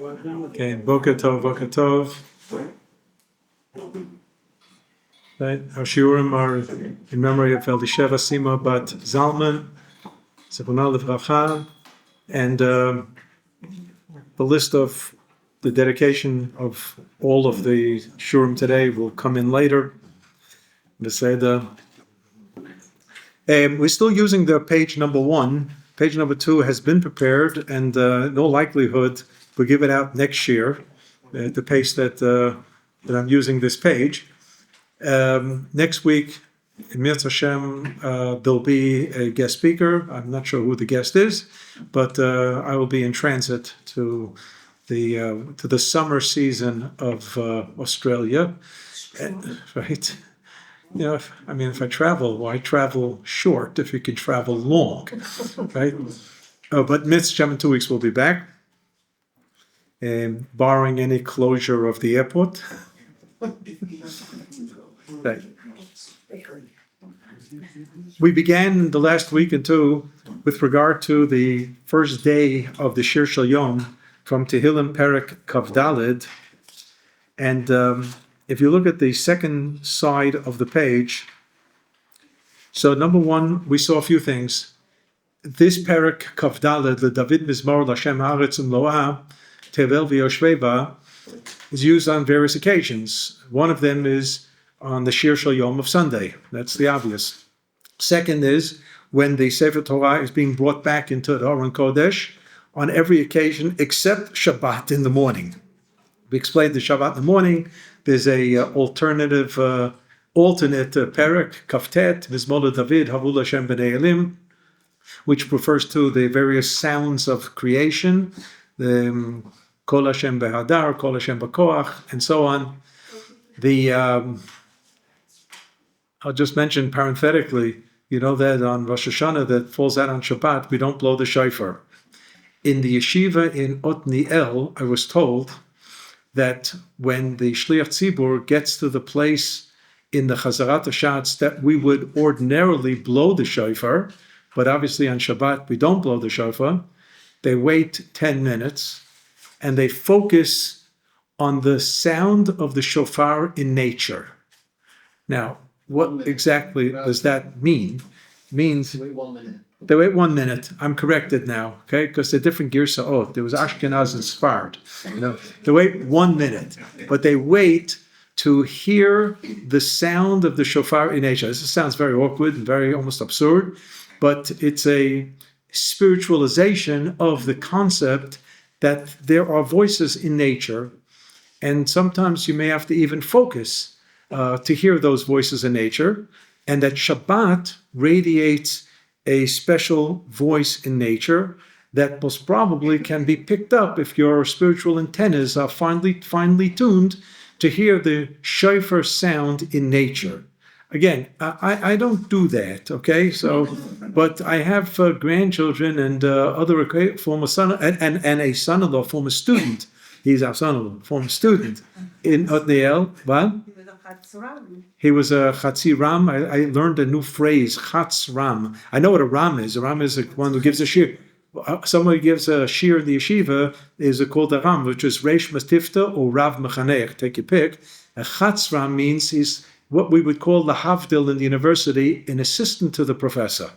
Okay, Boker Tov, Boker Tov. Right, our shiurim are in memory of Eldisheva Sima Bat Zalman, Zechuna Livracha, and the list of the dedication of all of the shiurim today will come in later. We're still using the page number 1. Page number 2 has been prepared, and in all likelihood we'll give it out next year at the pace that I'm using this page. Next week, in Mirz Hashem, there'll be a guest speaker. I'm not sure who the guest is, but I will be in transit to the summer season of Australia, right? You know, if I travel, why travel short if you can travel long, right? But Mirz Hashem in 2 weeks we'll be back, barring any closure of the airport. Right. We began the last week and two with regard to the first day of the Shir Shel Yom from Tehillim Perek Kav Daled, and if you look at the second side of the page, so number one, we saw a few things. This Perek Kav Daled, the David Mizmor L'Hashem Haaretz Umloah Tevel V'Yoshvei is used on various occasions. One of them is on the Shir Shel Yom of Sunday. That's the obvious. Second is when the Sefer Torah is being brought back into the Aron Kodesh on every occasion except Shabbat in the morning. We explained the Shabbat in the morning. There's a alternate perek, Kaftet, Mizmor David, Havul Hashem B'nei Elim, which refers to the various sounds of creation, the Kol Hashem Behadar, Kol Hashem B'Koach, and so on. I'll just mention parenthetically, you know that on Rosh Hashanah that falls out on Shabbat, we don't blow the shofar. In the yeshiva in Otniel, I was told that when the Shliach Tzibur gets to the place in the Chazarat HaShatz that we would ordinarily blow the shofar, but obviously on Shabbat we don't blow the shofar, they wait 10 minutes and they focus on the sound of the shofar in nature. Now, what exactly does that mean? It means Wait 1 minute. they wait 1 minute. I'm corrected now, okay? Because they're different Girsa'ot. There was Ashkenaz and Sfard. You know, they wait 1 minute, but they wait to hear the sound of the shofar in nature. This sounds very awkward and very almost absurd, but it's a spiritualization of the concept that there are voices in nature, and sometimes you may have to even focus to hear those voices in nature, and that Shabbat radiates a special voice in nature that most probably can be picked up if your spiritual antennas are finely tuned to hear the shofar sound in nature. Again, I don't do that, okay? So, but I have grandchildren and other former son and a son-in-law, former student. He's our son-in-law, former student in Otniel. What? He was a Chatzi Ram. I learned a new phrase, Chatz Ram. I know what a Ram is. A Ram is one who gives a shir. Someone who gives a shir in the yeshiva is called a Ram, which is Reish Matifta or Rav Mechanech. Take your pick. A Chatz Ram means he's what we would call the Havdil in the university, an assistant to the professor.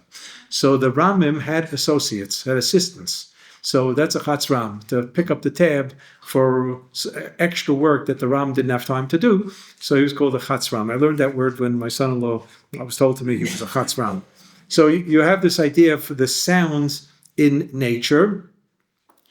So the Ramim had associates, had assistants. So that's a Chatz Ram, to pick up the tab for extra work that the Ram didn't have time to do. So he was called a Chatz Ram. I learned that word when my son-in-law, I was told to me he was a Chatz Ram. So you have this idea for the sounds in nature,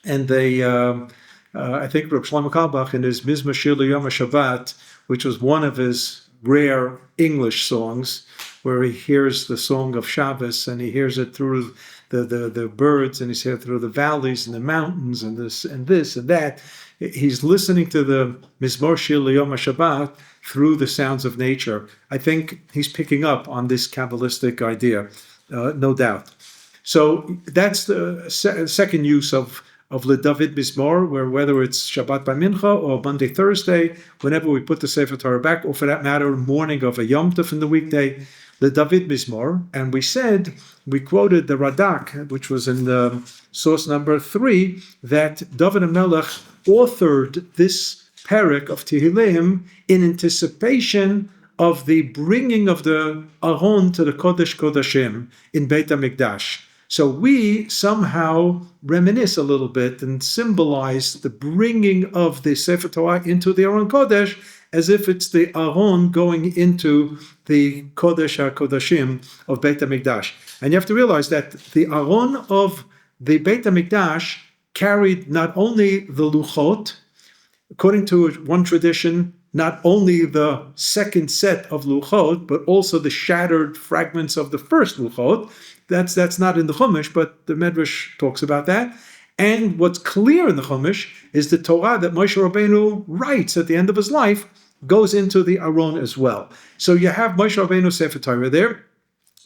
and they, I think Reb Shlomo Carlebach in his Mizmor Shir L'Yom HaShabbat, which was one of his rare English songs, where he hears the song of Shabbos and he hears it through the birds, and he's here through the valleys and the mountains and this and that. He's listening to the Mizmor Shir L'Yom HaShabbat through the sounds of nature. I think he's picking up on this Kabbalistic idea, no doubt. So that's the second use of Le David Mizmor, where whether it's Shabbat by Mincha or Monday, Thursday, whenever we put the Sefer Torah back, or for that matter, morning of a Yom Tov in the weekday, the David Mizmor, and we quoted the Radak, which was in the source number 3, that David HaMelech authored this parak of Tehillim in anticipation of the bringing of the Aron to the Kodesh Kodashim in Beit HaMikdash. So we somehow reminisce a little bit and symbolize the bringing of the Sefer Torah into the Aron Kodesh as if it's the Aron going into the Kodesh HaKodashim of Beit HaMikdash. And you have to realize that the Aron of the Beit HaMikdash carried not only the Luchot, according to one tradition, not only the second set of Luchot, but also the shattered fragments of the first Luchot. That's not in the Chumash, but the Medrash talks about that. And what's clear in the Chumash is the Torah that Moshe Rabbeinu writes at the end of his life goes into the Aron as well. So you have Moshe Rabbeinu Sefer Torah there.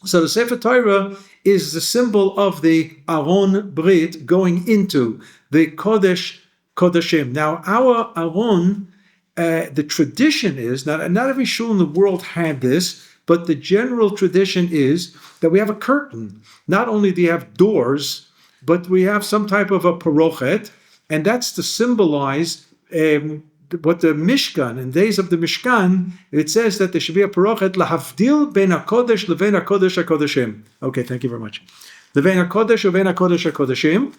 So the Sefer Torah is the symbol of the Aron Brit going into the Kodesh Kodashim. Now our Aron, the tradition is, not every shul in the world had this, but the general tradition is that we have a curtain. Not only do you have doors, but we have some type of a parochet, and that's to symbolize what the Mishkan, in days of the Mishkan, it says that there should be a parochet, lahavdil ben HaKodesh leven HaKodesh HaKodeshim. Okay, thank you very much. Leven HaKodesh leven HaKodesh HaKodeshim.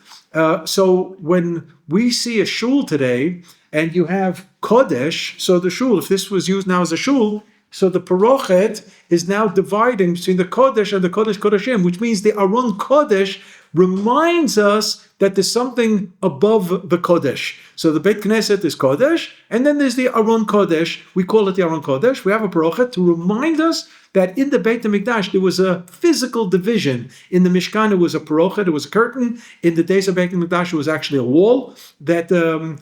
So when we see a shul today, and you have Kodesh, so the shul, if this was used now as a shul, so the parochet is now dividing between the Kodesh and the Kodesh Kodeshim, which means the Aron Kodesh reminds us that there's something above the Kodesh. So the Beit Knesset is Kodesh, and then there's the Aron Kodesh. We call it the Aron Kodesh. We have a parochet to remind us that in the Beit HaMikdash there was a physical division. In the Mishkan it was a parochet, it was a curtain. In the days of Beit HaMikdash it was actually a wall, that a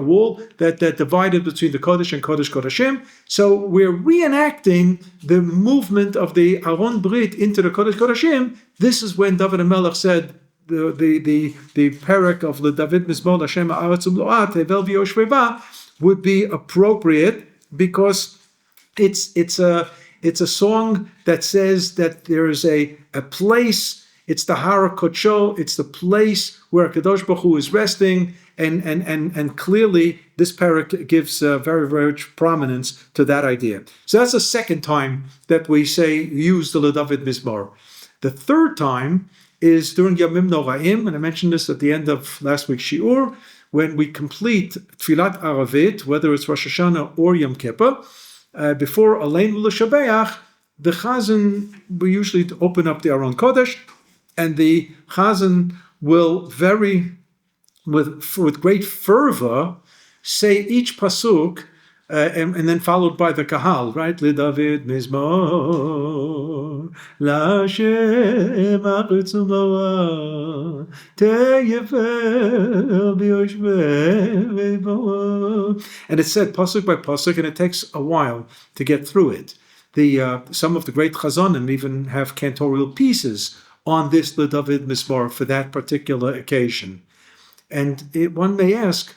wall that divided between the Kodesh and Kodesh Kodashim. So we're reenacting the movement of the Aron Brit into the Kodesh Kodashim. This is when David HaMelech said the parak of the David Mizmor Hashem Haaretz Umlo'ah Tevel V'Yoshveva would be appropriate because it's a song that says that there is a place. It's the Har Kodsho. It's the place where Kadosh Baruch Hu is resting, and clearly this parak gives very, very much prominence to that idea. So that's the second time that we use the David Mizmor. The third time is during Yamim Noraim, and I mentioned this at the end of last week's Shiur, when we complete Tfilat Aravit, whether it's Rosh Hashanah or Yom Kippur, before Aleinu L'Shabeach, the Chazan, we usually open up the Aron Kodesh, and the Chazan will with great fervor say each pasuk, and then followed by the Kahal, right? LeDavid Mizmor, LaShem Haaretz Umlo'ah, Te'yefel B'Yoshvei. And it's said pasuk by pasuk, and it takes a while to get through it. Some of the great Chazanim even have cantorial pieces on this LeDavid Mizmor for that particular occasion. And one may ask,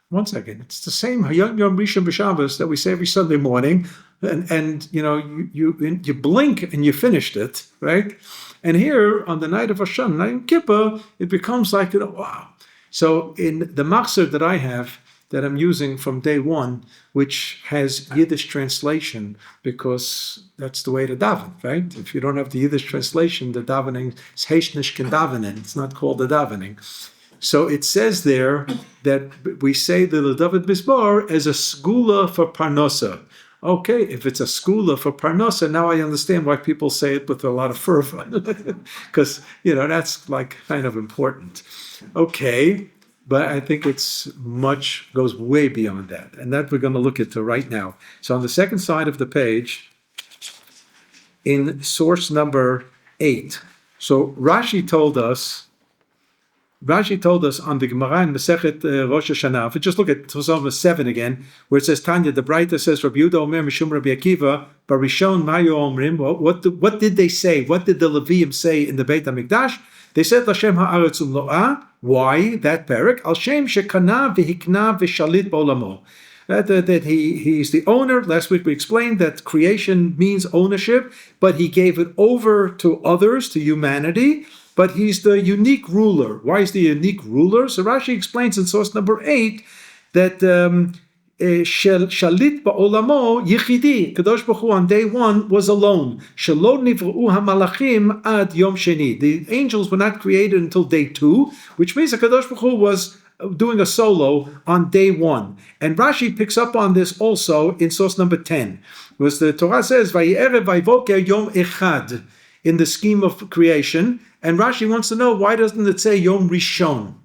one second, it's the same Hayom Yom Rishon B'Shabbos that we say every Sunday morning, and you blink and you finished it, right? And here on the night of Rosh Hashanah, Yom Kippur, it becomes like, wow. So in the Machzor that I have, that I'm using from day one, which has Yiddish translation, because that's the way to daven, right? If you don't have the Yiddish translation, the davening is heish nish ken davening. It's not called the davening. So it says there that we say the David Mizmor as a skula for parnosa. Okay, if it's a skula for parnosa, now I understand why people say it with a lot of fervor, because that's like kind of important. Okay, but I think goes way beyond that, and that we're going to look into right now. So on the second side of the page, in source number 8, so Rashi told us on the Gemara in Masechet Rosh Hashanah. If we just look at Tosafos 7 again, where it says Tanya, the Braita says Rabbi Yehuda Omer Mishum Rabbi Akiva, but Rishon Mayo Omrim. What did they say? What did the Leviim say in the Beit HaMikdash? They said Lashem Haaretz Umlo'ah. Why that parak? Al Shem Shekana v'Hikna v'Shalit B'Olamo. that he's the owner. Last week we explained that creation means ownership, but he gave it over to others, to humanity. But he's the unique ruler. Why is the unique ruler? So Rashi explains in source number 8 that Shalit ba'olamo yichidi. Kadosh Baruch Hu on day 1 was alone. Shelo nivru hamalachim ad yom sheni. The angels were not created until day 2, which means that Kadosh Baruch Hu was doing a solo on day 1. And Rashi picks up on this also in source number 10. Because the Torah says, Vayerev vayvoker yom echad, in the scheme of creation. And Rashi wants to know, why doesn't it say Yom Rishon?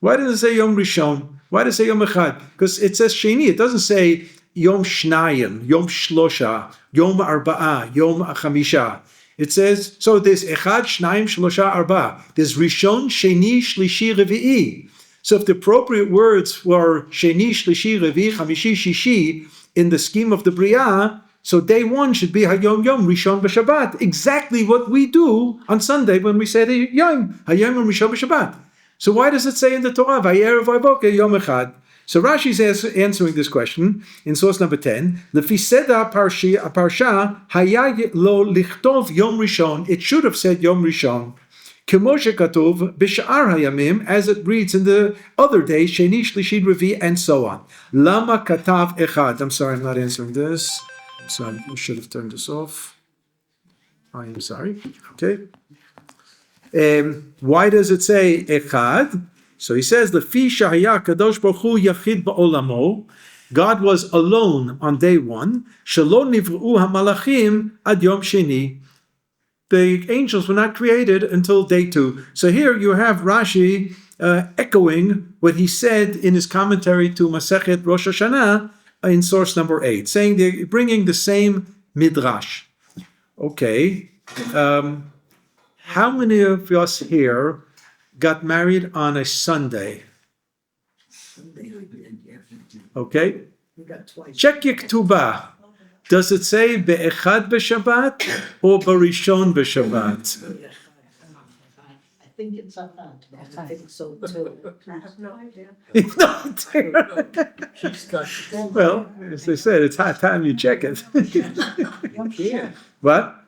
Why doesn't it say Yom Rishon? Why does it say Yom Echad? Because it says Sheni. It doesn't say Yom Shnayim, Yom Shlosha, Yom Arba'a, Yom Chamisha. It says, so there's Echad, Shnayim, Shlosha, Arba. There's Rishon, Sheni, Shlishi, Revi'i. So if the appropriate words were Sheni, Shlishi, Revi'i, Chamishi, Shishi, in the scheme of the Bria, so day 1 should be Hayom Yom Rishon b'Shabbat, exactly what we do on Sunday when we say Hayom Yom Rishon b'Shabbat. So why does it say in the Torah Vayerev vayvoker Yom Echad? So Rashi is answering this question in source number 10. Lefi seda parsha haya lo lichtov Yom Rishon. It should have said Yom Rishon. Kemo shekatuv b'sha'ar hayamim, as it reads in the other days, Sheni, Shlishi, Revi, and so on. Lama katav echad. I'm sorry, I'm not answering this. So I should have turned this off. I am sorry. Okay. Why does it say echad? So he says, Lefi shahaya kadosh baruch hu yachid ba'olamo. God was alone on day 1. Shelo nivru hamalachim ad yom sheni. The angels were not created until day 2. So here you have Rashi echoing what he said in his commentary to Masechet Rosh Hashanah in source number 8, saying they're bringing the same midrash. Okay. How many of us here got married on a Sunday? Okay. Check your ketubah. Does it say be'echad b'Shabbat or b'Rishon b'Shabbat? I think it's Echad. I think so too. I have no idea. Well, as they said, it's high time you check it. What?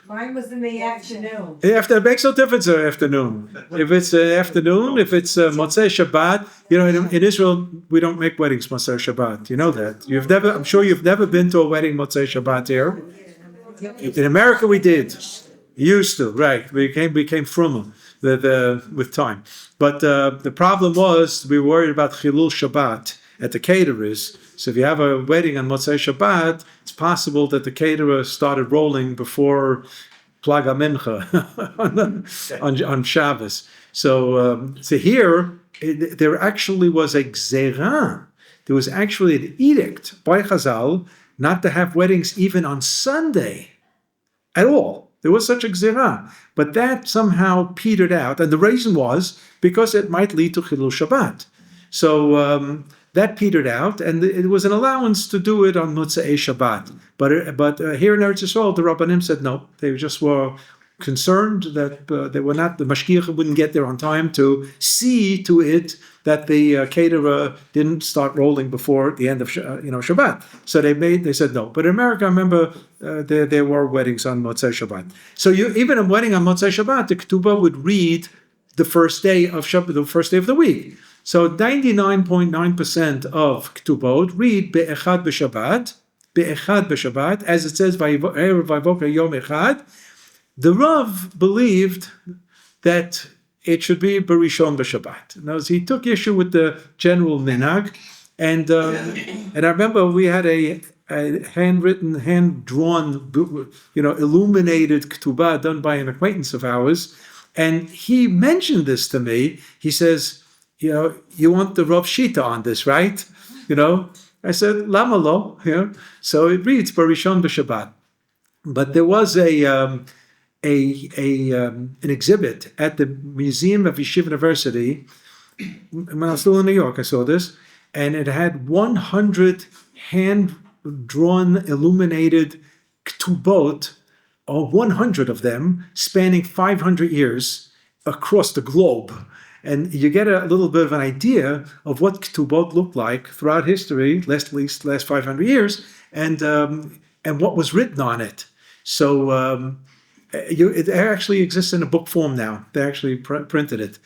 Mine was in the afternoon. It makes no difference in the afternoon. If it's afternoon, if it's Motzei Shabbat, in Israel, we don't make weddings Motzei Shabbat. You know that. I'm sure you've never been to a wedding Motzei Shabbat here. In America, we did. Used to, right. We became frumer with time. But the problem was, we were worried about Chilul Shabbat at the caterers. So if you have a wedding on Motzei Shabbat, it's possible that the caterer started rolling before Plag HaMincha on Shabbos. So here, there actually was a gzerah. There was actually an edict by Chazal not to have weddings even on Sunday at all. There was such a gzerah. But that somehow petered out. And the reason was because it might lead to Chilul Shabbat. So that petered out, and it was an allowance to do it on Motzei Shabbat. But here in Eretz Yisrael, the Rabbanim said no. They just were concerned that they were not, the mashgiach wouldn't get there on time to see to it that the caterer didn't start rolling before the end of Shabbat. So they said no. But in America, I remember there were weddings on Motzei Shabbat. So even a wedding on Motzei Shabbat, the ketubah would read the first day of Shabbat, the first day of the week. So 99.9% of ketubot read be'echad b'Shabbat, as it says Vayevoker Yom Echad. The Rav believed that it should be b'Rishon b'Shabbat. Now, he took issue with the general minhag, and I remember we had a handwritten, hand-drawn, illuminated ketubah done by an acquaintance of ours, and he mentioned this to me. He says, you want the Rav Shita on this, right? I said, Lama lo. So it reads b'Rishon b'Shabbat. But there was an exhibit at the Museum of Yeshiva University. When I was still in New York, I saw this, and it had 100 hand-drawn, illuminated ketubot, or 100 of them, spanning 500 years across the globe. And you get a little bit of an idea of what ketubot looked like throughout history, at least last 500 years, and what was written on it. So it actually exists in a book form now. They actually printed it.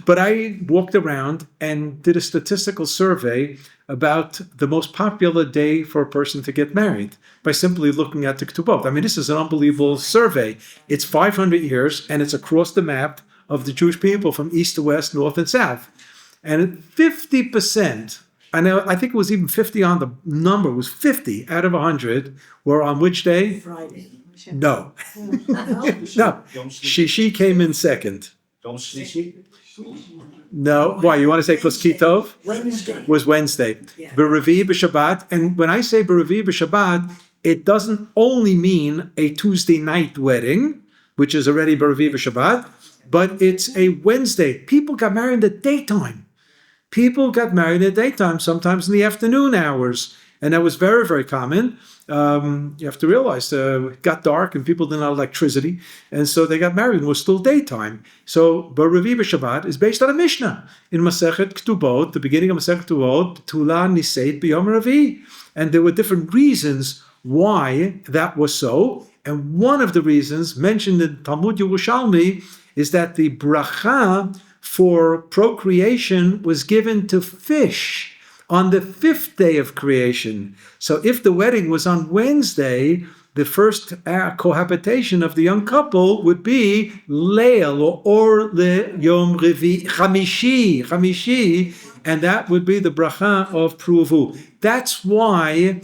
But I walked around and did a statistical survey about the most popular day for a person to get married by simply looking at the ketubot. I mean, this is an unbelievable survey. It's 500 years, and it's across the map of the Jewish people from east to west, north and south. And 50%, I think it was even 50 on the number, was 50 out of 100 were on which day? Friday. No. No. Shishi came in second. No, why? You want to say because Kitov Wednesday. was Wednesday. Yeah. B'Revi b'Shabbat, and when I say B'Revi b'Shabbat, it doesn't only mean a Tuesday night wedding, which is already B'Revi b'Shabbat, but it's a Wednesday. People got married in the daytime. People got married in the daytime, sometimes in the afternoon hours, and that was very, very common. You have to realize it got dark and people didn't have electricity, and so they got married and it was still daytime. So B'Revi b'Shabbat is based on a Mishnah in Masechet Ketubot, the beginning of Masechet Ketubot, Tula Niseit B'Yom Revi, and there were different reasons why that was so. And one of the reasons mentioned in Talmud Yerushalmi is that the bracha for procreation was given to fish on the 5th day of creation. So if the wedding was on Wednesday, the first cohabitation of the young couple would be Leil or Le Yom Revi Chamishi, and that would be the bracha of Pruvu. That's why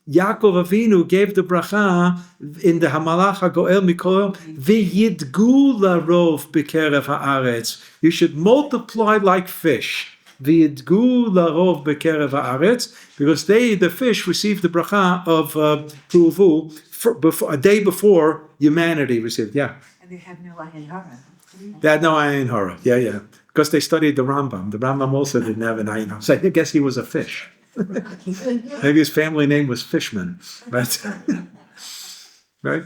Yaakov Avinu gave the bracha in the Hamalach HaGoel Mikol V'yidgu larov b'kerev haaretz. You should multiply like fish. V'yidgu larov b'kerev haaretz, because they, the fish, received the bracha of Pruvu a day before humanity received. Yeah. And they have no ayin hara. They had no ayin hara. Yeah. Because they studied the Rambam. The Rambam also didn't have an ayin hara. So I guess he was a fish. Maybe his family name was Fishman, but right.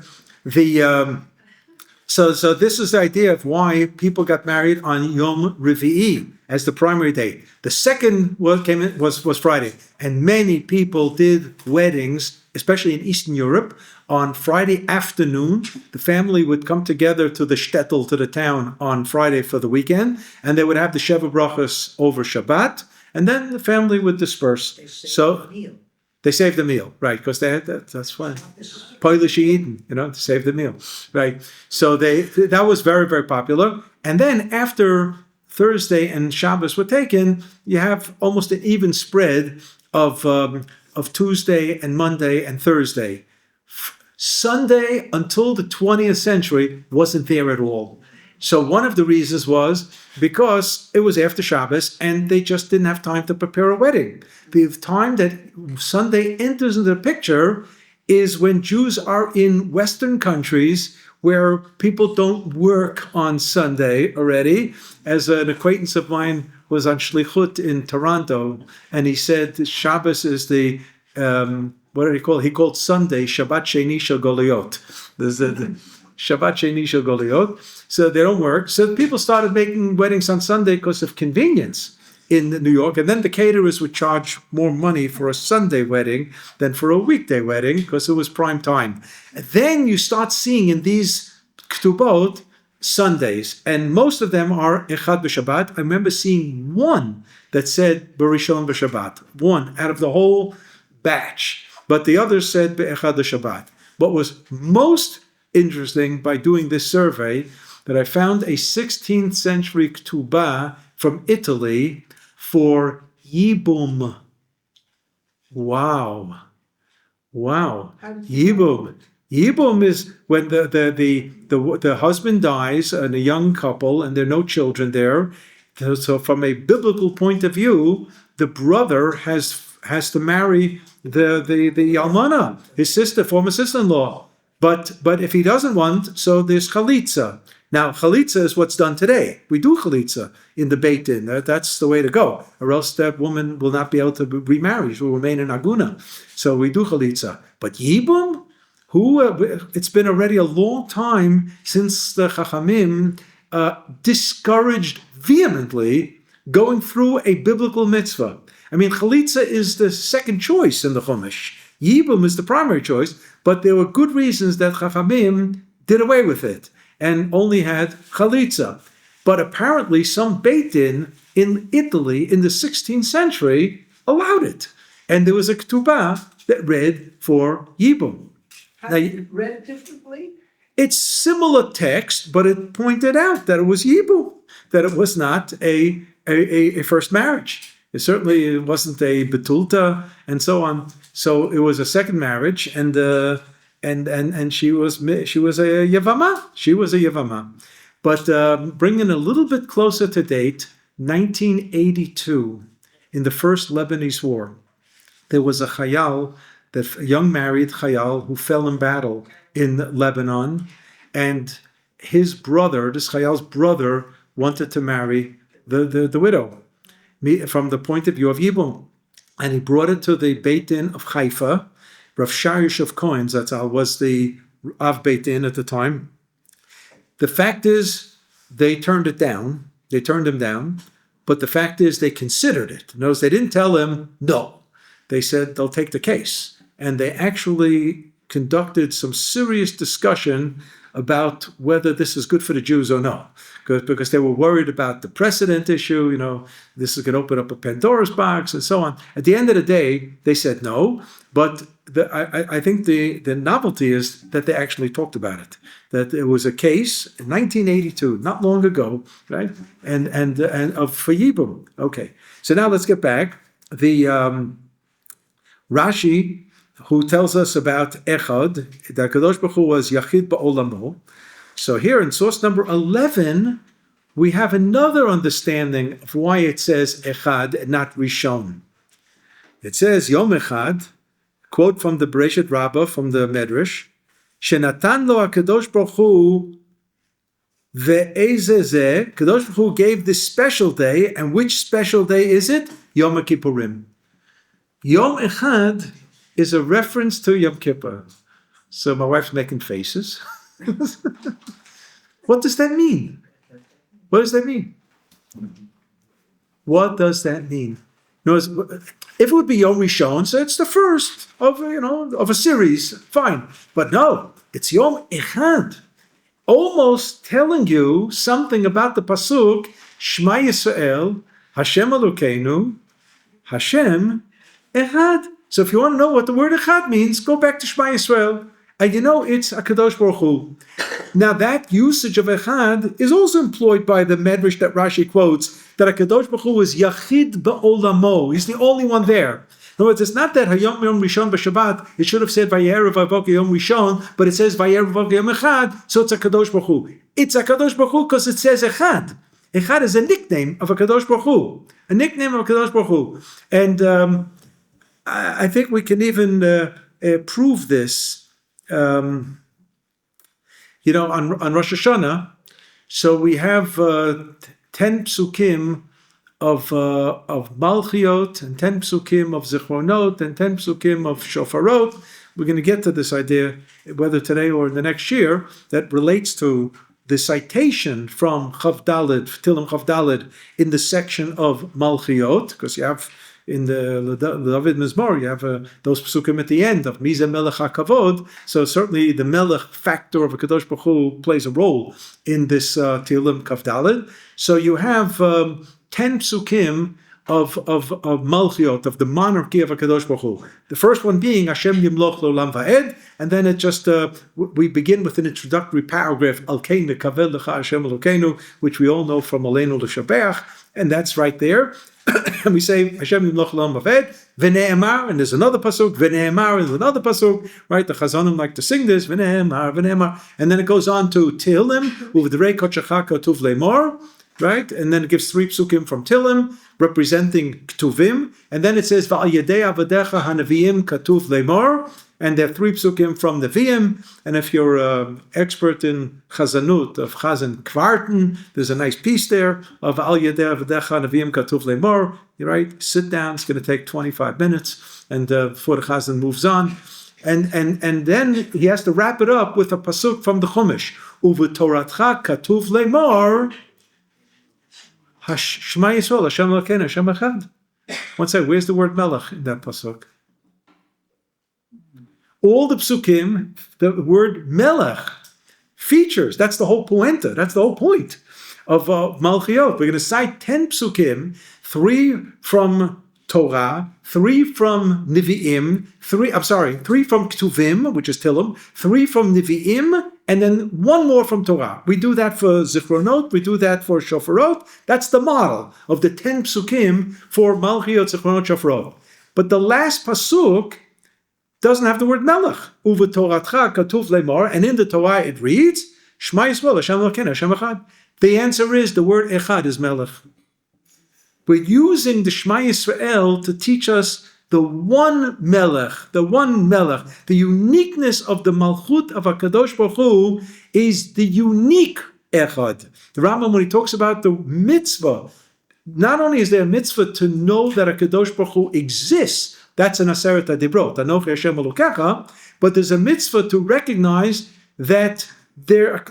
So this is the idea of why people got married on Yom Revi'i as the primary day. The second was Friday, and many people did weddings, especially in Eastern Europe, on Friday afternoon. The family would come together to the shtetl, to the town, on Friday for the weekend, and they would have the Sheva Brachos over Shabbat. And then the family would disperse. They saved the meal, right? Because they had that's fine. Polish Eden, to save the meal, right? So that was very, very popular. And then after Thursday and Shabbos were taken, you have almost an even spread of Tuesday and Monday and Thursday. Sunday until the 20th century wasn't there at all. So one of the reasons was because it was after Shabbos and they just didn't have time to prepare a wedding. The time that Sunday enters into the picture is when Jews are in Western countries where people don't work on Sunday already. As an acquaintance of mine was on Shlichut in Toronto, and he said Shabbos is the, what did he call it? He called Sunday Shabbat Sheni Shel Goliot. There's the Shabbat Sheni Shel Goliot. So they don't work. So people started making weddings on Sunday because of convenience in New York. And then the caterers would charge more money for a Sunday wedding than for a weekday wedding because it was prime time. And then you start seeing in these ketubot Sundays, and most of them are Echad b'Shabbat. I remember seeing one that said Rishon b'Shabbat, one out of the whole batch. But the others said Echad b'Shabbat. What was most interesting by doing this survey, that I found a 16th century ketubah from Italy for Yibum. Wow. Yibum. Yibum is when the husband dies and a young couple and there are no children there. So from a biblical point of view, the brother has to marry the almana, his sister, former sister-in-law. But if he doesn't want, so there's chalitza. Now, chalitza is what's done today. We do chalitza in the Beit Din. That's the way to go. Or else that woman will not be able to remarry. She will remain in aguna. So we do chalitza. But yibum? It's been already a long time since the Chachamim discouraged vehemently going through a biblical mitzvah. I mean, chalitza is the second choice in the Chumash. Yibum is the primary choice, but there were good reasons that Chachamim did away with it and only had chalitza. But apparently some Beit Din in Italy in the 16th century allowed it. And there was a ketubah that read for Yibum. How you read differently? It's similar text, but it pointed out that it was Yibum, that it was not a first marriage. It certainly wasn't a betulta and so on. So it was a second marriage, and she was a yavama. She was a yavama. But bringing a little bit closer to date, 1982, in the first Lebanese war, there was a chayal, a young married chayal, who fell in battle in Lebanon, and his brother, this chayal's brother, wanted to marry the widow from the point of view of Yibum. And he brought it to the Beit Din of Haifa. Rav Shir of Cohen Zatzal was the Av Beit Din at the time. The fact is, they turned it down. They turned him down. But the fact is, they considered it. Notice they didn't tell him no. They said they'll take the case. And they actually conducted some serious discussion about whether this is good for the Jews or no. Because they were worried about the precedent issue, this is going to open up a Pandora's box and so on. At the end of the day, they said no, but I think the novelty is that they actually talked about it. That it was a case in 1982, not long ago, right? And for Yibum. Okay, so now let's get back. The Rashi, who tells us about Echad, that Kadosh Baruch Hu was Yachid Ba'olamo. So here in source number 11, we have another understanding of why it says Echad and not Rishon. It says Yom Echad, quote from the Bereshit Rabbah, from the Medrash, Shenatan lo HaKadosh Baruch Hu ve'ezeh, Kadosh Baruch Hu gave this special day, and which special day is it? Yom Kippurim. Yom Echad is a reference to Yom Kippur. So my wife's making faces. What does that mean? What does that mean? What does that mean? If it would be Yom Rishon, so it's the first of a series, fine. But no, it's Yom Echad, almost telling you something about the pasuk Shema Yisrael, Hashem Elokeinu, Hashem Echad. So if you want to know what the word Echad means, go back to Shema Yisrael. And it's HaKadosh Baruch Hu. Now that usage of Echad is also employed by the Medrash that Rashi quotes, that HaKadosh Baruch Hu is Yachid Ba'olamo. He's the only one there. In other words, it's not that Hayom Yom Rishon B'Shabbat, it should have said Vayerev Vayvoker Yom Rishon, but it says Vayerev Vayvoker Yom Echad, so it's HaKadosh Baruch Hu. It's HaKadosh Baruch Hu because it says Echad. Echad is a nickname of HaKadosh Baruch Hu. A nickname of HaKadosh Baruch Hu. And I think we can even prove this on Rosh Hashanah. So we have 10 psukim of Malchiot, and 10 psukim of Zichronot, and 10 psukim of Shofarot. We're going to get to this idea, whether today or in the next year, that relates to the citation from Chavdalid, Tilim Chavdalid, in the section of Malchiot, because you have in the David Mizmor, you have those psukim at the end of Mizeh Melech HaKavod. So certainly the Melech factor of a Kadosh Baruch Hu plays a role in this Tilim Kavdalid. So you have 10 psukim of Malchiot, of the monarchy of a Kadosh Baruch Hu. The first one being Hashem Yimloch L'Olam Va'ed, and then it just we begin with an introductory paragraph Al Kein Nekavel Lecha Hashem Elokeinu, which we all know from Aleinu L'Shabeach, and that's right there. And we say Hashem Yimloch L'Olam Va'ed, V'ne'emar, and there's another pasuk, V'ne'emar is another pasuk, right? The Chazonim like to sing this, V'ne'emar, V'ne'emar, and then it goes on to Tehillim, U'v'drei Kodshecha Katuv Le'mor, right? And then it gives 3 psukim from Tehillim, representing Ktuvim, and then it says V'al Yedei Avadecha HaNeviim Katuv Le'mor, and there are 3 psukim from Neviim. And if you're an expert in Chazanut, of Chazan Kvarten, there's a nice piece there of Al Yedei Avadecha HaNeviim Katuv Le'mor. You're right, sit down, it's going to take 25 minutes, and before the Chazan moves on. And then he has to wrap it up with a pasuk from the Chumash. Uv'toratcha katuv lemor, Shema Yisrael, Hashem Elokeinu, Hashem Echad. One second, where's the word melech in that pasuk? All the psukim, the word melech features. That's the whole poenta. That's the whole point of Malchiot. We're going to cite 10 psukim, 3 from Torah, 3 from Nevi'im, 3 from Ketuvim, which is Tillim, 3 from Nevi'im, and then 1 more from Torah. We do that for Zichronot, we do that for Shofarot. That's the model of the 10 psukim for Malchiot, Zichronot, Shofarot. But the last pasuk doesn't have the word melech. Uv'toratcha katuv lemor, and in the Torah it reads, Shema Yisrael, Hashem Elokeinu, Hashem Echad. The answer is the word echad is melech. We're using the Shema Yisrael to teach us the one melech, the uniqueness of the malchut of HaKadosh Baruch Hu is the unique echad. The Rambam, when he talks about the mitzvah, not only is there a mitzvah to know that HaKadosh Baruch Hu exists, that's an Aseret HaDibrot, Anochi Hashem Elokecha, but there's a mitzvah to recognize that the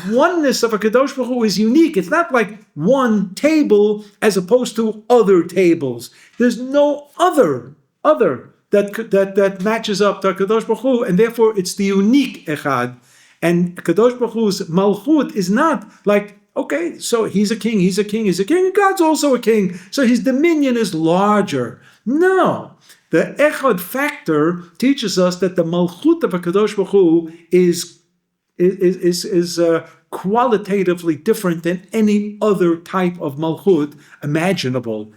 oneness of HaKadosh Baruch Hu is unique. It's not like one table as opposed to other tables. There's no other that matches up to HaKadosh Baruch Hu, and therefore it's the unique Echad. And HaKadosh Baruch Hu's Malchut is not like, okay, so he's a king, and God's also a king, so his dominion is larger. No. The Echad factor teaches us that the Malchut of HaKadosh Baruch Hu is qualitatively different than any other type of Malchut imaginable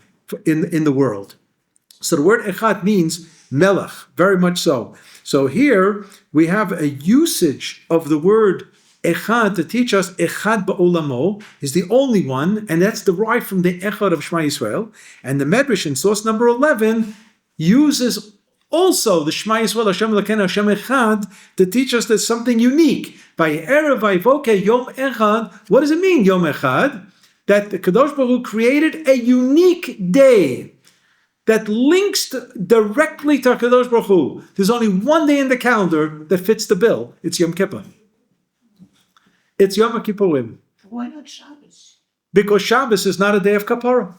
in the world. So the word Echad means Melech, very much so. So here we have a usage of the word Echad to teach us Echad Ba'olamo is the only one, and that's derived from the Echad of Shema Yisrael. And the Medrash in source number 11 uses also the Shema Yisrael, Hashem Elokeinu, Hashem Echad, to teach us there's something unique. By Erev Vayivoke Yom Echad, what does it mean, Yom Echad? That the Kadosh Baruch Hu created a unique day that links directly to Kadosh Baruch Hu. There's only one day in the calendar that fits the bill. It's Yom Kippur. It's Yom Kippurim. Why not Shabbos? Because Shabbos is not a day of Kapara.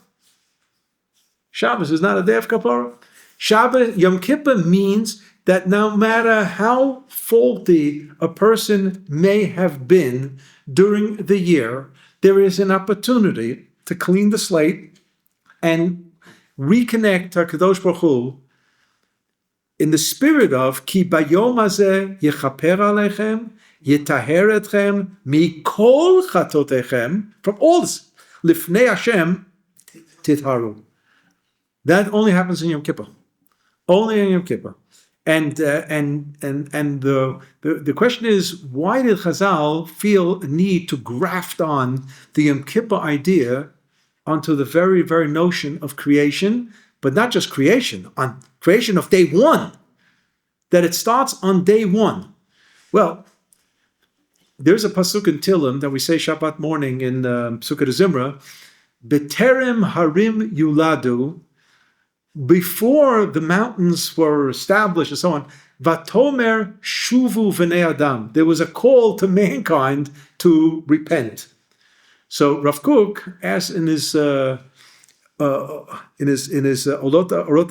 Shabbos is not a day of Kapara. Shabbos, Yom Kippur means that no matter how faulty a person may have been during the year, there is an opportunity to clean the slate and reconnect to HaKadosh Baruch Hu in the spirit of Ki bayom hazeh yechaper aleichem yetaher etchem mikol chatotechem, from all this lifnei Hashem titharu. That only happens in Yom Kippur. Only in Yom Kippur. And the question is, why did Chazal feel a need to graft on the Yom Kippur idea onto the very, very notion of creation, but not just creation, on creation of day one, that it starts on day one? Well, there's a pasuk in Tillim that we say Shabbat morning in Psukkah Zimra, B'terem harim yuladu, before the mountains were established and so on, Vatomer shuvu v'nei adam. There was a call to mankind to repent. So Rav Kook asks in his Orota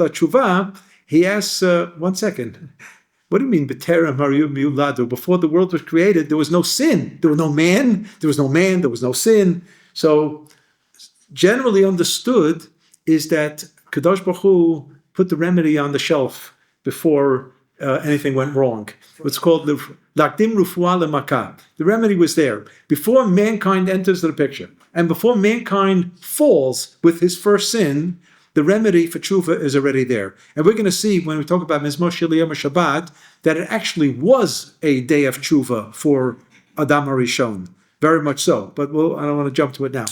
Tshuva, he asks, 1 second, what do you mean B'terem harim yuladu? Before the world was created, there was no sin. There was no man, there was no sin. So generally understood is that Kadosh Baruch Hu put the remedy on the shelf before anything went wrong. It's called the Lakdim Rufuah Lemakah. The remedy was there before mankind enters the picture, and before mankind falls with his first sin. The remedy for tshuva is already there, and we're going to see when we talk about Mizmor Shel Yom Shabbat that it actually was a day of tshuva for Adam HaRishon, very much so. But I don't want to jump to it now.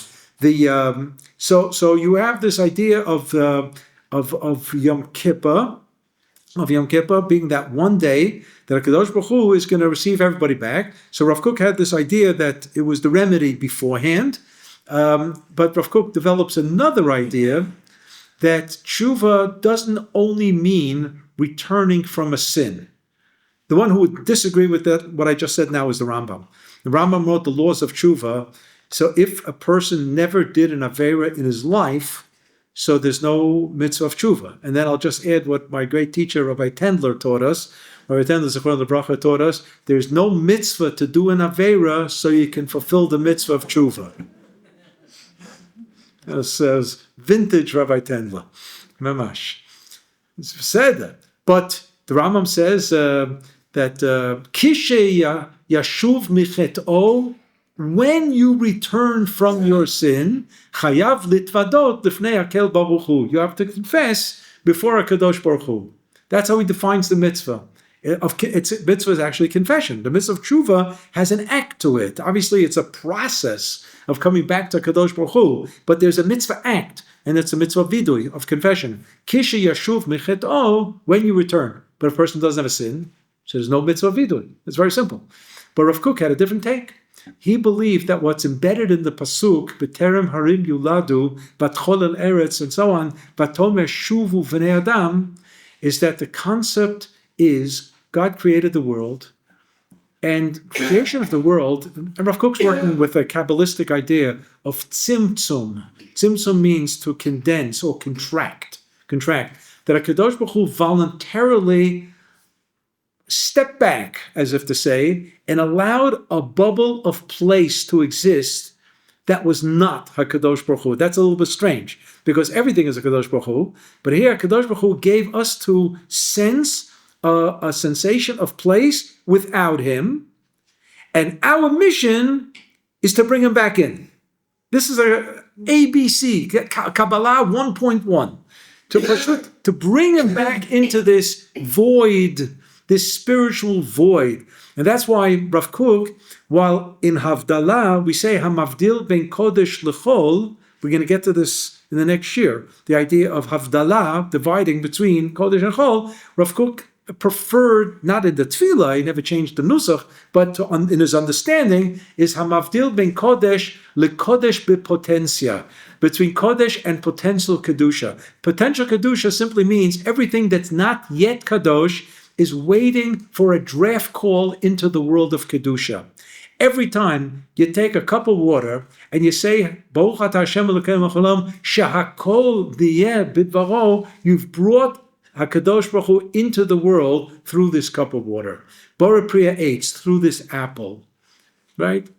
So you have this idea of Yom Kippur, being that one day that HaKadosh Baruch Hu is going to receive everybody back. So Rav Kook had this idea that it was the remedy beforehand, but Rav Kook develops another idea that tshuva doesn't only mean returning from a sin. The one who would disagree with that, what I just said now, is the Rambam. The Rambam wrote the laws of tshuva. So if a person never did an avera in his life, so there's no mitzvah of tshuva. And then I'll just add what my great teacher, Rabbi Tendler, taught us. Rabbi Tendler, Zechron Lebracha, taught us, there's no mitzvah to do an avera so you can fulfill the mitzvah of tshuva. That says vintage Rabbi Tendler. Mamash. It's said that. But the Rambam says that Kishe Yashuv Michet'o, when you return from your sin, Chayav Litvadot Lifnei Hakel Baruch Hu. You have to confess before HaKadosh Baruch Hu. That's how he defines the mitzvah. Mitzvah is actually confession. The mitzvah of tshuva has an act to it. Obviously, it's a process of coming back to Kadosh Baruch Hu, but there's a mitzvah act, and it's a mitzvah vidui, of confession. Kishe yashuv mechet'o, when you return. But if a person doesn't have a sin, so there's no mitzvah vidui. It's very simple. But Rav Kook had a different take. He believed that what's embedded in the pasuk, B'terem harim yuladu, batchol el eretz, and so on, batomer shuvu v'nei adam, is that the concept is God created the world, and creation of the world, and Rav Kook's working with a Kabbalistic idea of tzimtzum. Tzimtzum means to condense or contract. That HaKadosh Baruch Hu voluntarily stepped back, as if to say, and allowed a bubble of place to exist that was not HaKadosh Baruch Hu. That's a little bit strange, because everything is HaKadosh Baruch Hu, but here HaKadosh Baruch Hu gave us to sense a sensation of place without him, and our mission is to bring him back in. This is a ABC, Kabbalah 1.1, to bring him back into this void, this spiritual void. And that's why Rav Kook, while in Havdalah we say Hamavdil ben Kodesh L'chol, we're going to get to this in the next Shir, the idea of Havdalah, dividing between Kodesh and Chol. Rav Kook preferred, not in the tefillah, he never changed the nusach, but in his understanding is hamavdil ben kodesh lekodesh bepotencia, between kodesh and potential kedusha. Potential kedusha simply means everything that's not yet kadosh is waiting for a draft call into the world of kedusha. Every time you take a cup of water and you say, Baruch atah Hashem Elokeinu Olam, shehakol diyeh bidvaro, you've brought HaKadosh Baruch Hu into the world through this cup of water. Bora Priya Eitz, through this apple. Right?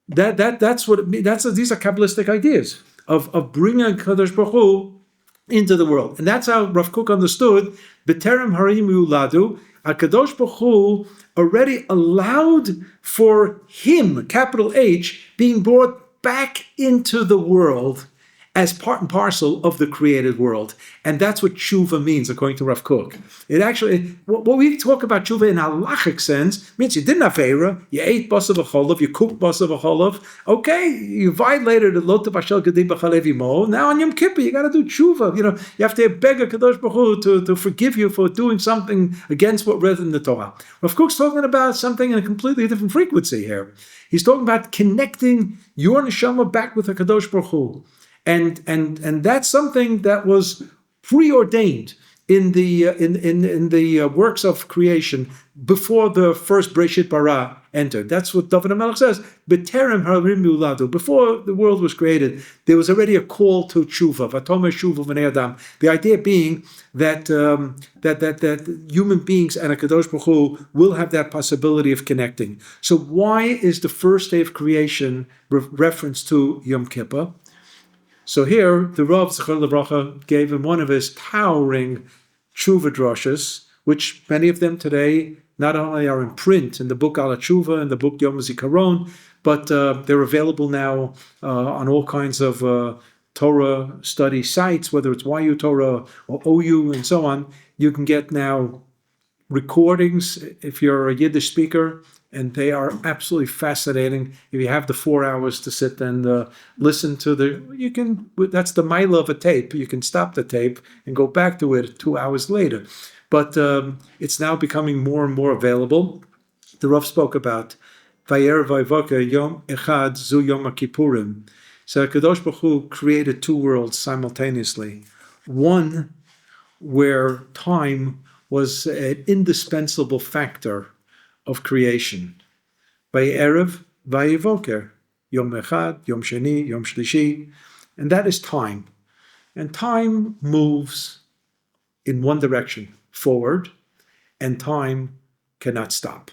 That's what it means. These are Kabbalistic ideas of bringing HaKadosh Baruch Hu into the world. And that's how Rav Kook understood B'terem harim yuladu. HaKadosh Baruch Hu already allowed for him, capital H, being brought back into the world as part and parcel of the created world. And that's what tshuva means, according to Rav Kook. It actually, what we talk about tshuva in a halachic sense, means you didn't have avera, you ate basa v'cholov, you cooked basa v'cholov, okay, you violated the lot of Ashel Gedim B'chalev Imo, now on Yom Kippur you got to do tshuva, you have to beg a Kadosh Baruch Hu to forgive you for doing something against what read in the Torah. Rav Kook's talking about something in a completely different frequency here. He's talking about connecting your neshama back with the Kadosh Baruch Hu. And that's something that was preordained in the works of creation before the first Breshit Bara entered. That's what David HaMelech says. B'terem harim yuladu. Before the world was created, there was already a call to tshuva. Vatomer shuvu v'nei adam. The idea being that human beings and HaKadosh Baruch Hu will have that possibility of connecting. So why is the first day of creation reference to Yom Kippur? So here, the Rav Zechron Lebracha gave him one of his towering tshuva droshes, which many of them today not only are in print in the book Al Tshuva and the book Yom Zikaron, but they're available now on all kinds of Torah study sites, whether it's TORAH or OU and so on. You can get now recordings if you're a Yiddish speaker, and they are absolutely fascinating. If you have the 4 hours to sit and listen to that's the mile of a tape. You can stop the tape and go back to it 2 hours later. But it's now becoming more and more available. The Rav spoke about Vayer Vayvoka Yom Echad Zu Yom Kippurim. So Kadosh Baruch Hu created two worlds simultaneously. One where time was an indispensable factor of creation. By Erev, Vayivoker, Yom Echad, Yom Sheni, Yom Shlishi, and that is time. And time moves in one direction, forward, and time cannot stop.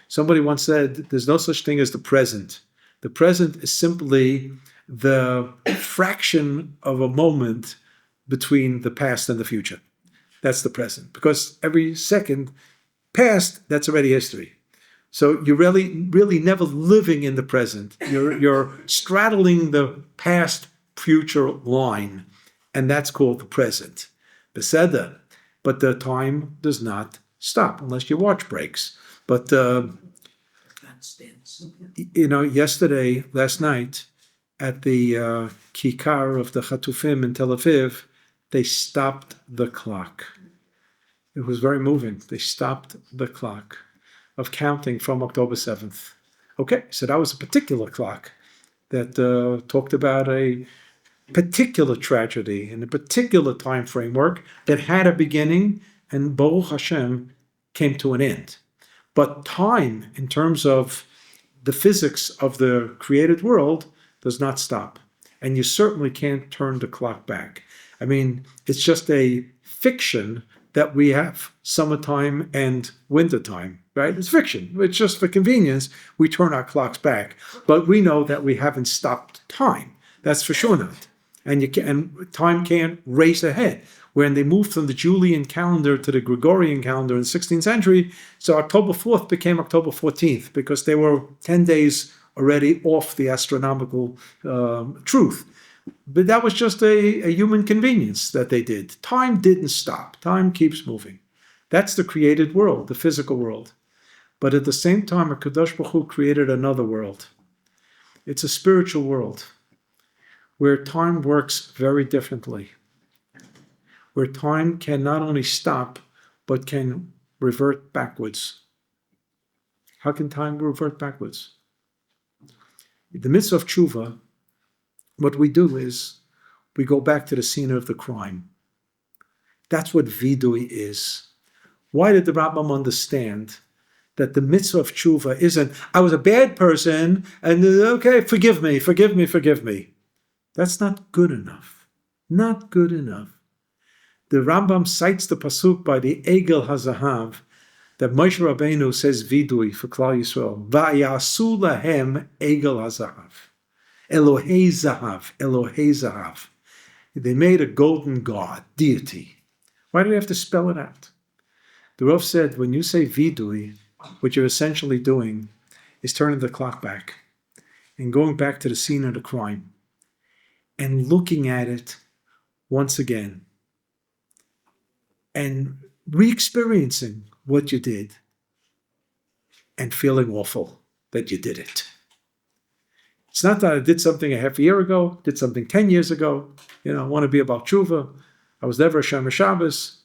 Somebody once said, there's no such thing as the present. The present is simply the fraction of a moment between the past and the future. That's the present. Because every second past, that's already history. So you're really never living in the present. You're straddling the past future line, and that's called the present. Beseda. But the time does not stop unless your watch breaks. But last night at the Kikar of the Chatufim in Tel Aviv, they stopped the clock. It was very moving. They stopped the clock of counting from October 7th. Okay, so that was a particular clock that talked about a particular tragedy in a particular time framework that had a beginning and Baruch Hashem came to an end. But time, in terms of the physics of the created world, does not stop. And you certainly can't turn the clock back. I mean, it's just a fiction that we have summertime and wintertime, right? It's fiction. It's just for convenience. We turn our clocks back. But we know that we haven't stopped time. That's for sure not. And time can't race ahead. When they moved from the Julian calendar to the Gregorian calendar in the 16th century, so October 4th became October 14th because they were 10 days already off the astronomical truth. But that was just a human convenience that they did. Time didn't stop. Time keeps moving. That's the created world, the physical world. But at the same time, HaKadosh Baruch Hu created another world. It's a spiritual world where time works very differently, where time can not only stop, but can revert backwards. How can time revert backwards? In the midst of tshuva, what we do is we go back to the scene of the crime. That's what vidui is. Why did the Rambam understand that the mitzvah of tshuva isn't, I was a bad person, and okay, forgive me. That's not good enough. Not good enough. The Rambam cites the pasuk by the Egel HaZahav that Moshe Rabbeinu says vidui for Klal Yisrael. Va'yasu lahem Egel HaZahav. Elohei Zahav. They made a golden god, deity. Why do we have to spell it out? The Rav said, when you say vidui, what you're essentially doing is turning the clock back and going back to the scene of the crime and looking at it once again and re-experiencing what you did and feeling awful that you did it. It's not that I did something a half a year ago, did something 10 years ago, I want to be about tshuva. I was never a Shomer Shabbos.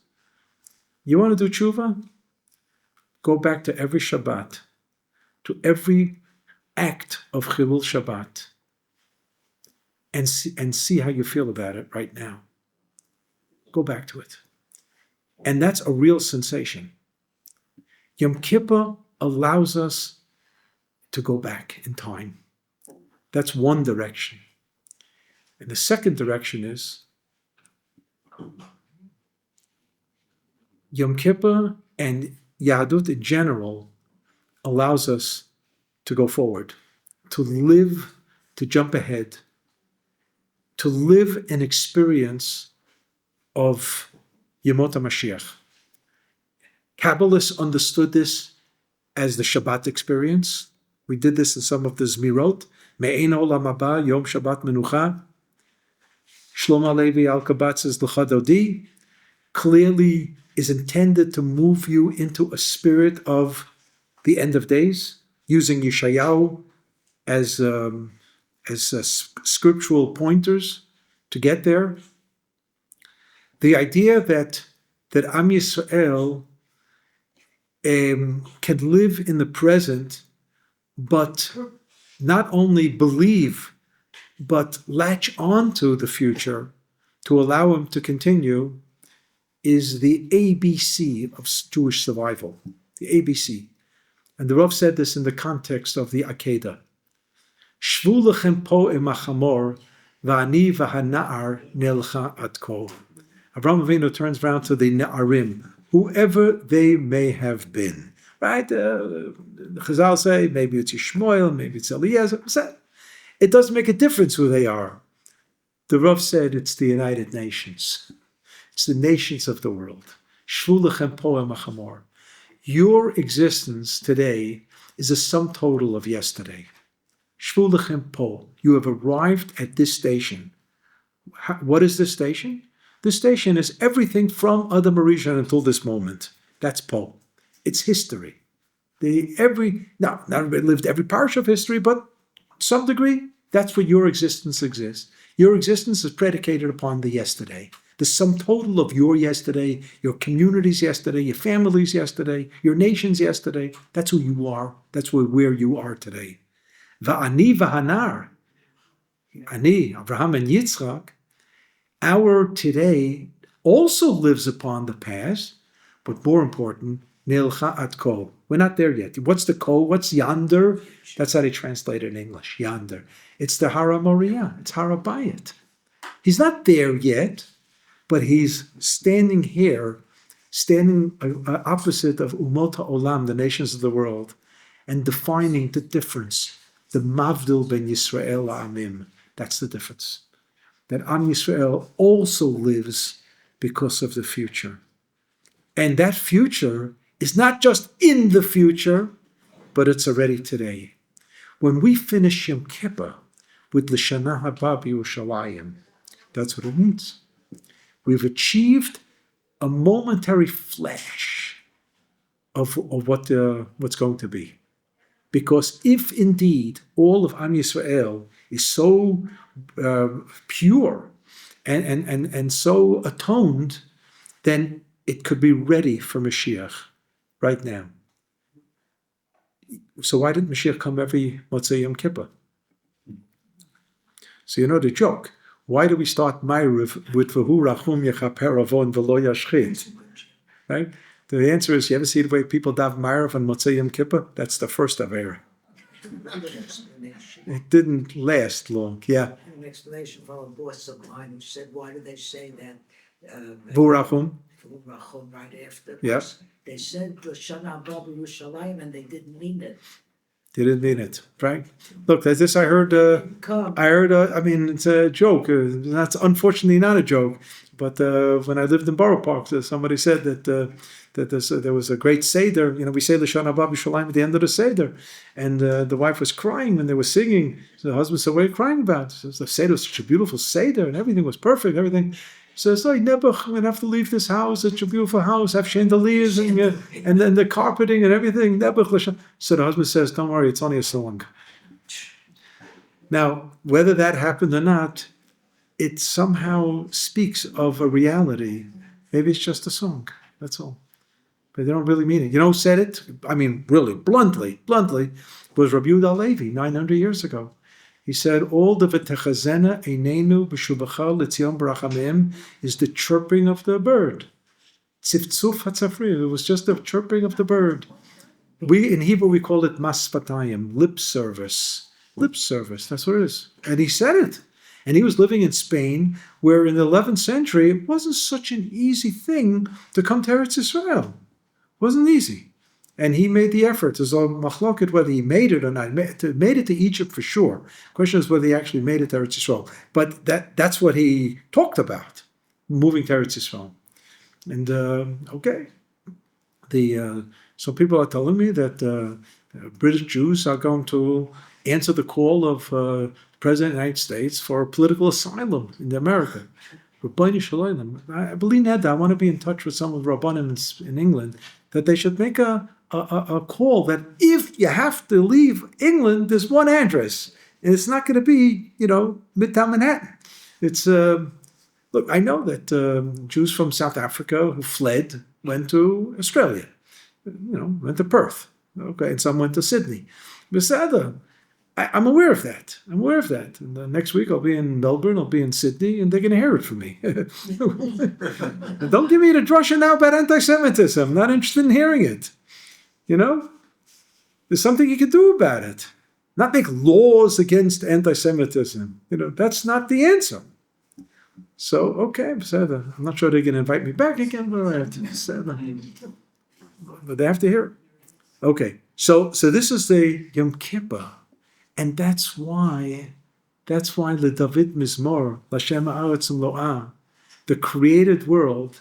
You want to do tshuva? Go back to every Shabbat, to every act of Chilul Shabbat, and see how you feel about it right now. Go back to it. And that's a real sensation. Yom Kippur allows us to go back in time. That's one direction. And the second direction is Yom Kippur and Yahadut in general allows us to go forward, to live, to jump ahead, to live an experience of Yemot HaMashiach. Kabbalists understood this as the Shabbat experience. We did this in some of the Zmirot. Me'ein Olam Haba, Yom Shabbat Menucha. Shlomo Levi Al-Kabatz's L'cha Dodi clearly is intended to move you into a spirit of the end of days, using Yeshayahu as scriptural pointers to get there. The idea that Am Yisrael can live in the present, but not only believe, but latch on to the future to allow him to continue, is the ABC of Jewish survival. The ABC. And the Rav said this in the context of the Akedah. Shvu lechem po im achamor, va'ani v'hana'ar nelcha ad ko. Avraham Avinu turns around to the Na'arim, whoever they may have been. Right? Chazal say, maybe it's Yishmael, maybe it's Eliezer. It doesn't make a difference who they are. The Rav said it's the United Nations. It's the nations of the world. Shvu lechem po im achamor. Your existence today is a sum total of yesterday. Shvu lechem po. You have arrived at this station. What is this station? This station is everything from Adam Rishon until this moment. That's po. It's history. Not everybody lived every parish of history, but to some degree, that's where your existence exists. Your existence is predicated upon the yesterday. The sum total of your yesterday, your community's yesterday, your family's yesterday, your nation's yesterday. That's who you are. That's where you are today. Va'ani v'hanar. Ani, Abraham and Yitzchak, our today also lives upon the past, but more important, Nilcha at ko. We're not there yet. What's the ko? What's yonder? That's how they translate it in English, yonder. It's the Hara Moriah. It's Harabayit. He's not there yet, but he's standing here, standing opposite of Umot HaOlam, the nations of the world, and defining the difference. The Mavdil ben Yisrael Amim. That's the difference. That Am Yisrael also lives because of the future. And that future is not just in the future, but it's already today. When we finish Yom Kippur with L'Shana Haba B'Yerushalayim, that's what it means. We've achieved a momentary flash of what's going to be. Because if indeed all of Am Yisrael is so pure and so atoned, then it could be ready for Mashiach right now. So why didn't Mashiach come every Motzei Yom Kippur? So you know the joke. Why do we start Ma'ariv with V'hu Rachum Yechaper Avon V'lo Yashchit? Right? The answer is, you ever see the way people daven Ma'ariv on Motzei Yom Kippur? That's the first Avera. It didn't last long. Yeah. An explanation from a boss of mine who said, why do they say that? V'hu Rachum. Right after. Yeah. They said L'Shana Haba B'Yerushalayim and they didn't mean it. They didn't mean it, right? Look, there's this I heard, I mean, it's a joke. That's unfortunately not a joke. But when I lived in Borough Park, somebody said that there was a great Seder. You know, we say L'Shana Haba B'Yerushalayim at the end of the Seder. And the wife was crying when they were singing. So the husband said, what are you crying about? She says, the Seder was such a beautiful Seder and everything was perfect, everything. He says, oh, Nebuch, I'm going to have to leave this house. It's a beautiful house. Have chandeliers and then the carpeting and everything. Nebuch. So the husband says, don't worry, it's only a song. Now, whether that happened or not, it somehow speaks of a reality. Maybe it's just a song. That's all. But they don't really mean it. You know who said it? I mean, really, bluntly, was Rabbi Yehuda Levi 900 years ago. He said, all the v'techazena einenu b'shubacha l'tzion b'rachamim is the chirping of the bird. Tziftzuf hatzafri. It was just the chirping of the bird. In Hebrew, we call it maspatayim, lip service. Lip service, that's what it is. And he said it. And he was living in Spain, where in the 11th century, it wasn't such an easy thing to come to Eretz Yisrael. It wasn't easy. And he made the effort. There's a machloket whether he made it or not. Made it to Egypt for sure. The question is whether he actually made it to Eretz Yisrael. But that's what he talked about, moving to Eretz Yisrael. And okay, so people are telling me that British Jews are going to answer the call of the President of the United States for political asylum in America. Rabbi Shalom. I believe that I want to be in touch with some of the Rabbanim in England, that they should make a call that if you have to leave England, there's one address, and it's not going to be, Midtown Manhattan. It's look, I know that Jews from South Africa who fled went to Australia, went to Perth, okay, and some went to Sydney. Besada, I'm aware of that. And next week I'll be in Melbourne, I'll be in Sydney, and they're going to hear it from me. Don't give me the drasha now about anti-Semitism. I'm not interested in hearing it. There's something you can do about it. not make laws against anti-Semitism. That's not the answer. So, okay, I'm not sure they're going to invite me back again, but they have to hear it. Okay, so this is the Yom Kippur, and that's why the David Mizmor, Lashem Haaretz Lo'ah, the created world,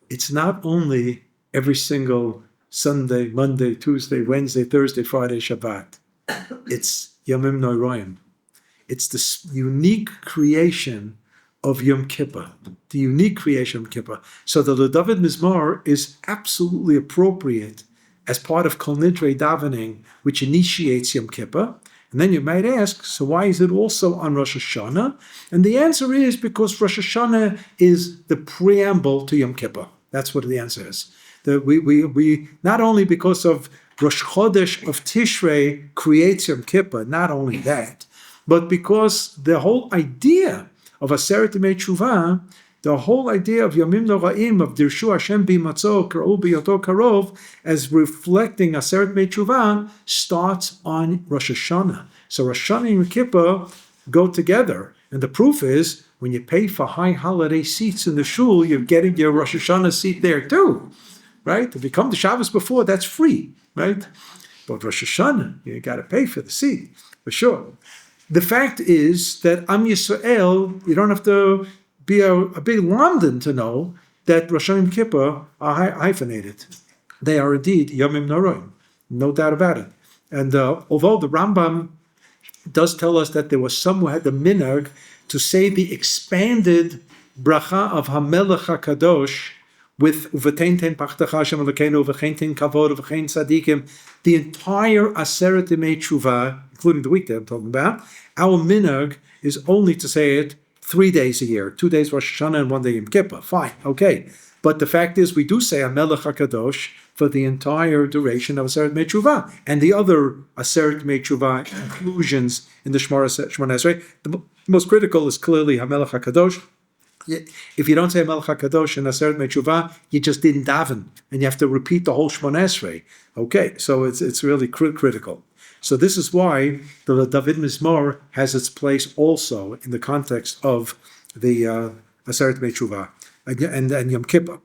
it's not only every single Sunday, Monday, Tuesday, Wednesday, Thursday, Friday, Shabbat. It's Yomim Nooroim. It's this unique creation of Yom Kippur, the unique creation of Yom Kippur. So the David Mizmor is absolutely appropriate as part of Kol Nidrei davening, which initiates Yom Kippur. And then you might ask, so why is it also on Rosh Hashanah? And the answer is because Rosh Hashanah is the preamble to Yom Kippur. That's what the answer is. We not only because of Rosh Chodesh of Tishrei creates Yom Kippur, not only that, but because the whole idea of Aseret Yemei Teshuvah, the whole idea of Yomim Noraim, of Dirshu Hashem B'imatzo, Kra'u B'yoto Karov, as reflecting Aseret Yemei Teshuvah, starts on Rosh Hashanah. So Rosh Hashanah and Yom Kippur go together. And the proof is, when you pay for high holiday seats in the shul, you're getting your Rosh Hashanah seat there too, right? If you come to Shabbos before, that's free, right? But Rosh Hashanah, you got to pay for the seat, for sure. The fact is that Am Yisrael, you don't have to be a big London to know that Rosh Hashanah and Kippur are hyphenated. They are indeed Yomim Noraim, no doubt about it. And although the Rambam does tell us that there was some who had the minhag to say the expanded bracha of Hamelech HaKadosh with Uvatein ten Pachtacha Hashem Elokeinu Uvachein ten Kavod Uvachein Tzadikim, the entire Aseret Yemei Teshuvah, including the weekday I'm talking about, our minhag is only to say it 3 days a year, 2 days Rosh Hashanah and 1 day Yom Kippur. Fine, okay. But the fact is, we do say Hamelech HaKadosh for the entire duration of Aseret Yemei Teshuvah, and the other Aseret Yemei Teshuvah inclusions in the Shemona Esrei. The most critical is clearly Hamelech HaKadosh. If you don't say Hamelech HaKadosh and Aseret Yemei Teshuvah, you just didn't daven, and you have to repeat the whole Shemona Esrei. Okay, so it's really critical. So this is why the David Mizmor has its place also in the context of the Aseret Yemei Teshuvah and Yom Kippur,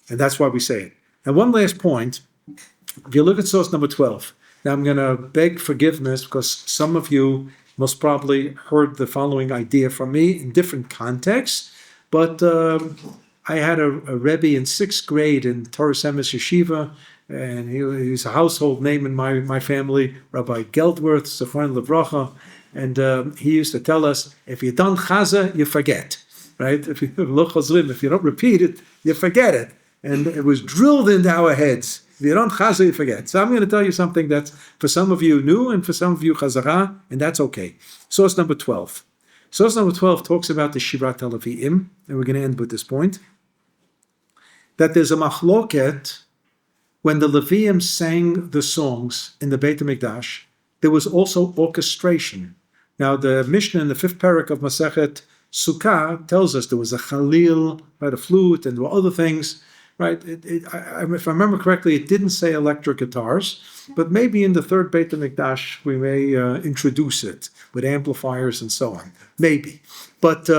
and that's why we say it. And one last point, if you look at source number 12, now I'm going to beg forgiveness because some of you most probably heard the following idea from me in different contexts, but I had a Rebbe in 6th grade in Torah Semes Yeshiva, and he's a household name in my family, Rabbi Geldworth, Zechron Levracha, and he used to tell us, if you don't chaza, you forget, right? If you don't repeat it, you forget it. And it was drilled into our heads. If you don't chaza, you forget. So I'm going to tell you something that's for some of you new and for some of you chazara, and that's okay. Source number 12. Source number 12 talks about the Shirat HaLevi'im, and we're going to end with this point, that there's a machloket. When the Leviim sang the songs in the Beit HaMikdash, there was also orchestration. Now, the Mishnah in the 5th parak of Masechet Sukkah tells us there was a chalil, right, a flute, and there were other things, right? If I remember correctly, it didn't say electric guitars, but maybe in the 3rd Beit HaMikdash we may introduce it with amplifiers and so on. Maybe. But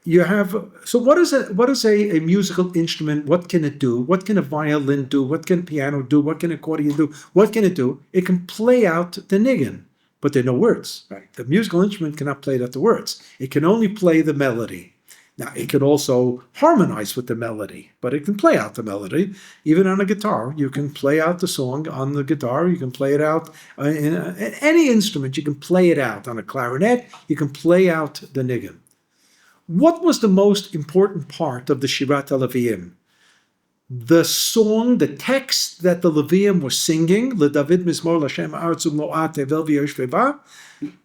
you have, so what is a musical instrument? What can it do? What can a violin do? What can a piano do? What can an accordion do? What can it do? It can play out the niggin, but there are no words, right? The musical instrument cannot play out the words. It can only play the melody. Now, it can also harmonize with the melody, but it can play out the melody. Even on a guitar, you can play out the song on the guitar. You can play it out in any instrument. You can play it out on a clarinet. You can play out the niggin. What was the most important part of the Shirat HaLevi'im? The song, the text that the Leviim were singing, LeDavid Mizmor L'Hashem Haaretz U'Mlo'ah Tevel V'Yoshveva,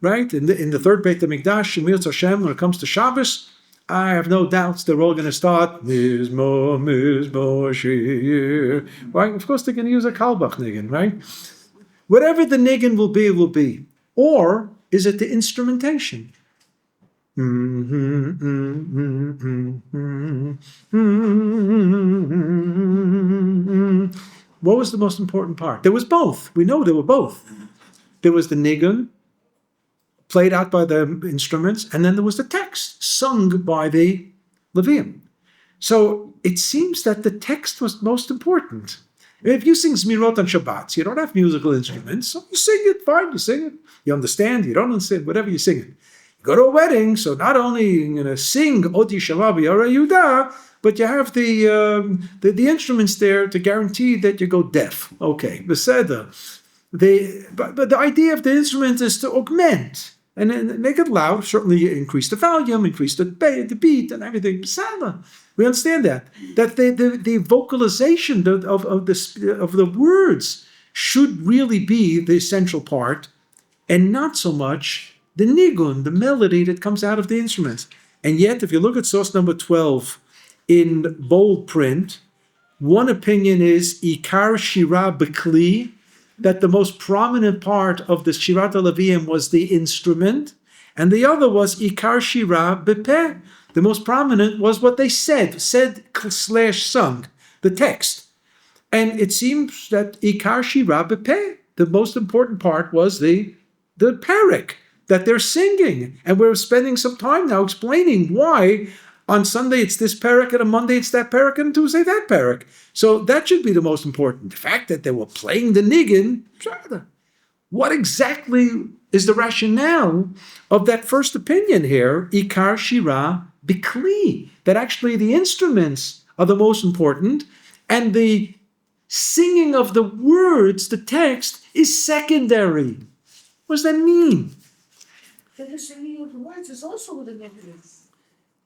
right? In the 3rd Beit HaMikdash, Shemir Hashem, when it comes to Shabbos, I have no doubts they're all going to start Mizmor, Mizmor, Shir, right? Of course, they're going to use a Kalbach niggin, right? Whatever the niggin will be, will be. Or is it the instrumentation? What was the most important part? There was both. We know there were both. there was the nigun, played out by the instruments, and then there was the text, sung by the Levium. So it seems that the text was most important. If you sing Zmirot on Shabbat, you don't have musical instruments, so you sing it, fine, you sing it. You understand, you don't understand, whatever you sing it. You go to a wedding, so not only are you going to sing Oti Shalabi Ara Yudah, but you have the instruments there to guarantee that you go deaf. Okay, beseder. But the idea of the instrument is to augment and then make it loud. Certainly increase the volume, increase the beat and everything. Beseder. We understand that the vocalization of the words should really be the essential part, and not so much the nigun, the melody that comes out of the instruments. And yet, if you look at source number 12 in bold print, one opinion is Ikar Shira Bekli, that the most prominent part of the Shirat HaLeviim was the instrument, and the other was Ikar Shira Bepeh. The most prominent was what they said/sung, the text. And it seems that Ikar Shira Bepeh, the most important part was the parak that they're singing. And we're spending some time now explaining why on Sunday it's this parak, and on Monday it's that parak, and on Tuesday that parak. So that should be the most important. The fact that they were playing the nigun, what exactly is the rationale of that first opinion here, Ikar Shira Bikli, that actually the instruments are the most important, and the singing of the words, the text, is secondary. What does that mean? The singing of the words is also the nigun.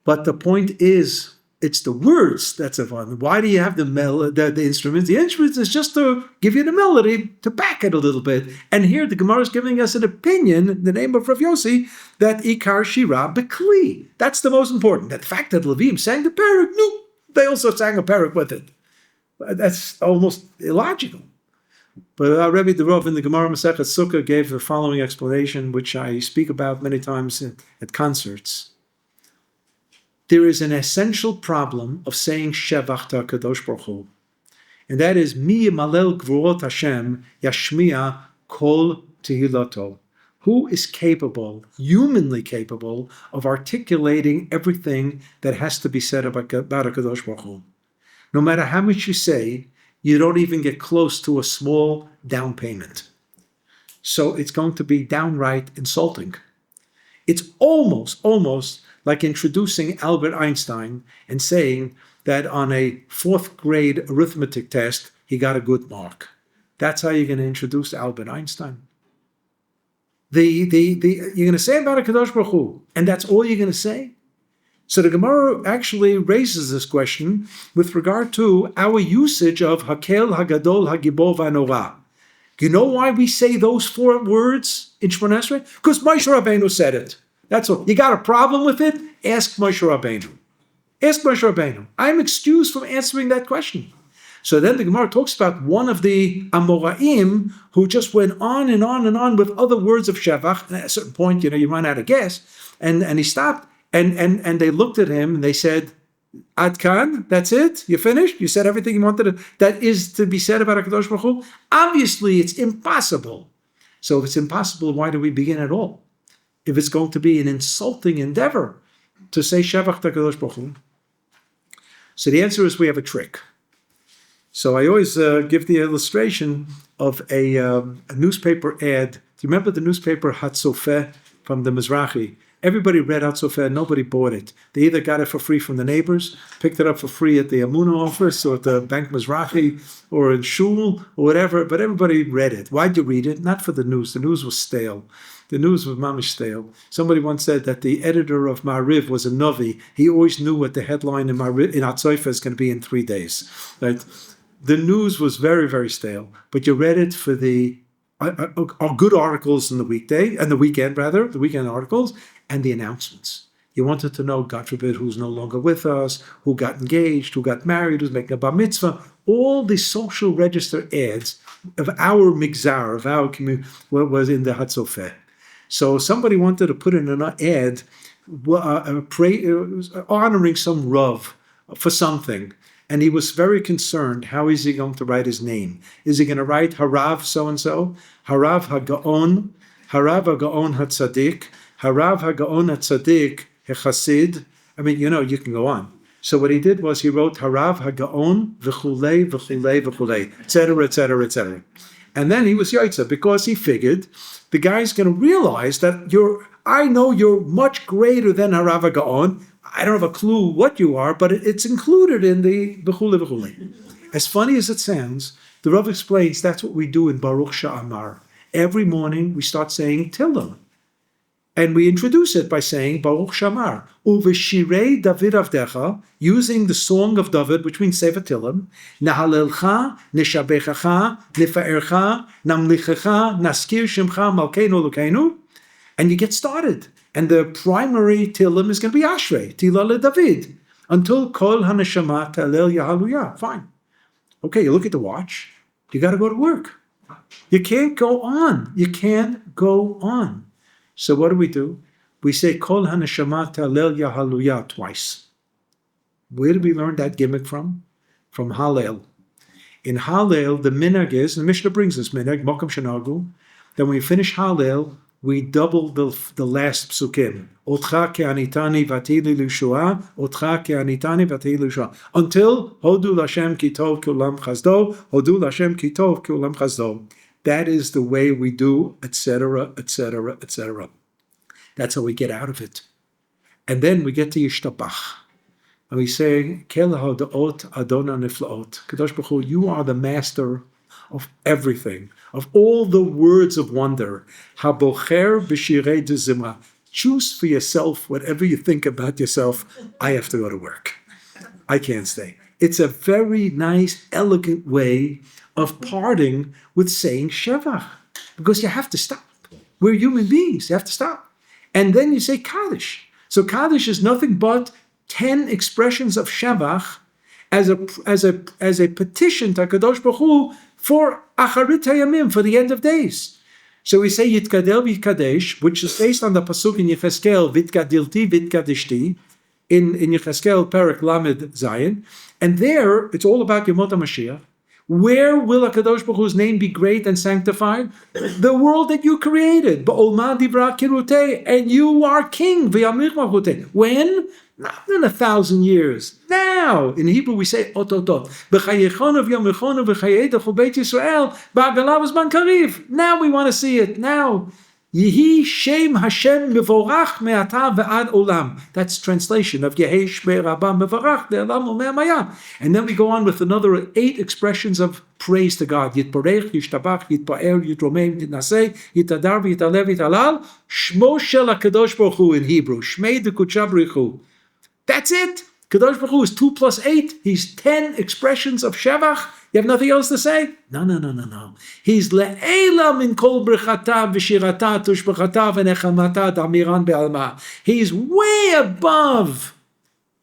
But the point is, it's the words that's a fun. Why do you have the instruments? The instruments is just to give you the melody, to back it a little bit. And here the Gemara is giving us an opinion, in the name of Rav Yossi, that Ikar Shira Bekli. That's the most important. That the fact that Levim sang the parak, no, they also sang a parak with it. That's almost illogical. But our Rebbe the Rav in the Gemara Masechet Sukkah gave the following explanation, which I speak about many times at concerts. There is an essential problem of saying Shevach to HaKadosh Baruch Hu, and that is Mi Yimalel Gvurot Hashem Yashmiya Kol Tehilato. Who is capable, humanly capable, of articulating everything that has to be said about HaKadosh Baruch Hu? No matter how much you say, you don't even get close to a small down payment. So it's going to be downright insulting. It's almost like introducing Albert Einstein and saying that on a 4th grade arithmetic test, he got a good mark. That's how you're going to introduce Albert Einstein. You're going to say about a Kadosh Baruch Hu, and that's all you're going to say? So the Gemara actually raises this question with regard to our usage of Hakel, Hagadol, Hagibor, Vanorah. You know why we say those 4 words in Shemona Esrei? Because Moshe Rabbeinu said it. That's all. You got a problem with it? Ask Moshe Rabbeinu. Ask Moshe Rabbeinu. I'm excused from answering that question. So then the Gemara talks about one of the Amoraim who just went on and on and on with other words of Shevach. And at a certain point, you run out of gas. And he stopped. And they looked at him and they said, Ad Kan, that's it? You finished? You said everything you wanted that is to be said about HaKadosh Baruch Hu? Obviously, it's impossible. So if it's impossible, why do we begin at all? If it's going to be an insulting endeavor to say Shevach to HaKadosh Baruch Hu. So the answer is we have a trick. So I always give the illustration of a newspaper ad. Do you remember the newspaper Hatzofeh from the Mizrahi? Everybody read Hatzofeh, nobody bought it. They either got it for free from the neighbors, picked it up for free at the Amunah office or at the Bank Mizrahi or in Shul or whatever, but everybody read it. Why'd you read it? Not for the news. The news was stale. The news was mamish stale. Somebody once said that the editor of Ma'ariv was a Novi. He always knew what the headline in Hatzofeh is going to be in 3 days. Right? The news was very, very stale, but you read it for the good articles in the weekday, and the weekend articles, and the announcements. You wanted to know, God forbid, who's no longer with us, who got engaged, who got married, who's making a bar mitzvah. All the social register ads of our migzar, of our community, was in the Hatzofeh. So somebody wanted to put in an ad honoring some Rav for something. and he was very concerned. How is he going to write his name? Is he going to write Harav so-and-so? Harav HaGaon, Harav HaGaon HaTzadik, Harav HaGaon HaTzadik HeChasid. I mean, you can go on. So what he did was he wrote Harav HaGaon v'chulei v'chulei v'chulei, etc., etc., etc. And then he was Yaitza because he figured the guy's going to realize that I know you're much greater than Harav HaGaon. I don't have a clue what you are, but it's included in the v'chulei v'chulei. As funny as it sounds, the Rav explains that's what we do in Baruch Sha'amar. Every morning we start saying Tillim. And we introduce it by saying Baruch Shamar. Uveshirei David Avdecha, using the song of David, which means Sefer Tillim, Nahalelcha, Neshabechacha, Nifa'ercha, Namlichecha, Naskir Shimcha, Malkeinu Lukeinu. And you get started. And the primary Tillim is going to be Ashrei, Tila le David, until Kol HaNeshama Talel Yahaluya. Fine. Okay, you look at the watch. You got to go to work. You can't go on. You can't go on. So what do? We say Kol HaNeshama Talel Yahaluya twice. Where did we learn that gimmick from? From Hallel. In Hallel, the minhag is, and the Mishnah brings this minhag, Mokum Shenagu, then when we finish Hallel, we double the last psukim. Otcha ke'anitani v'atili l'shua, Otcha ke'anitani v'atili l'shua. Until Hodu l'Hashem ki tov k'ulam chazdo, Hodu l'Hashem ki tov k'ulam chazdo. That is the way we do, etc., etc., etc. That's how we get out of it. And then we get to Yishtabach. And we say, Kel ha'oda'ot Adonai nifla'ot. Kadosh Baruch Hu, you are the master of everything, of all the words of wonder. Habocher b'shirei dezimra. Choose for yourself whatever you think about yourself. I have to go to work. I can't stay. It's a very nice, elegant way of parting with saying Shevach, because you have to stop. We're human beings. You have to stop. And then you say Kaddish. So Kaddish is nothing but 10 expressions of Shevach as a petition to Kadosh Baruch Hu for Acharit Hayamim, for the end of days. So we say Yitkadel V'Yikadesh, which is based on the pasuk in Yecheskel, Vitkadilti Vitkadishti, in Yecheskel Perek Lamed Zayin. And there, it's all about Yemot HaMashiach. Where will HaKadosh Baruch Hu's name be great and sanctified? The world that you created. Ba'olma divra kirutei. And you are king. V'yamlich malchutei. When? Not in 1,000 years. Now. In Hebrew we say ototot. B'chayechonu v'yamichonu v'chayedechu beit Yisrael. Ba'agalav zman kariv. Now we want to see it. Now. Yehi Shem Hashem Mevorach Me'ata Ve'ad Olam. That's translation of Yehi Shmei Rabbah Mevorach Le'olam U'Me'amaya. And then we go on with another 8 expressions of praise to God. Yitporech, Yishtabach, Yitpa'er, Yitromem, Yitnaseh, Yitadar, Yitaleh, Yitalal. Shmo Shel HaKadosh Baruch Hu in Hebrew. Shmei Dekucha Baruch Hu. That's it. Kadosh Baruch Hu is 2 plus 8. He's 10 expressions of Shevach. You have nothing else to say? No. He's le'ela min kol brechata v'shirata tushbechata v'nechamata damiran be'alma. He's way above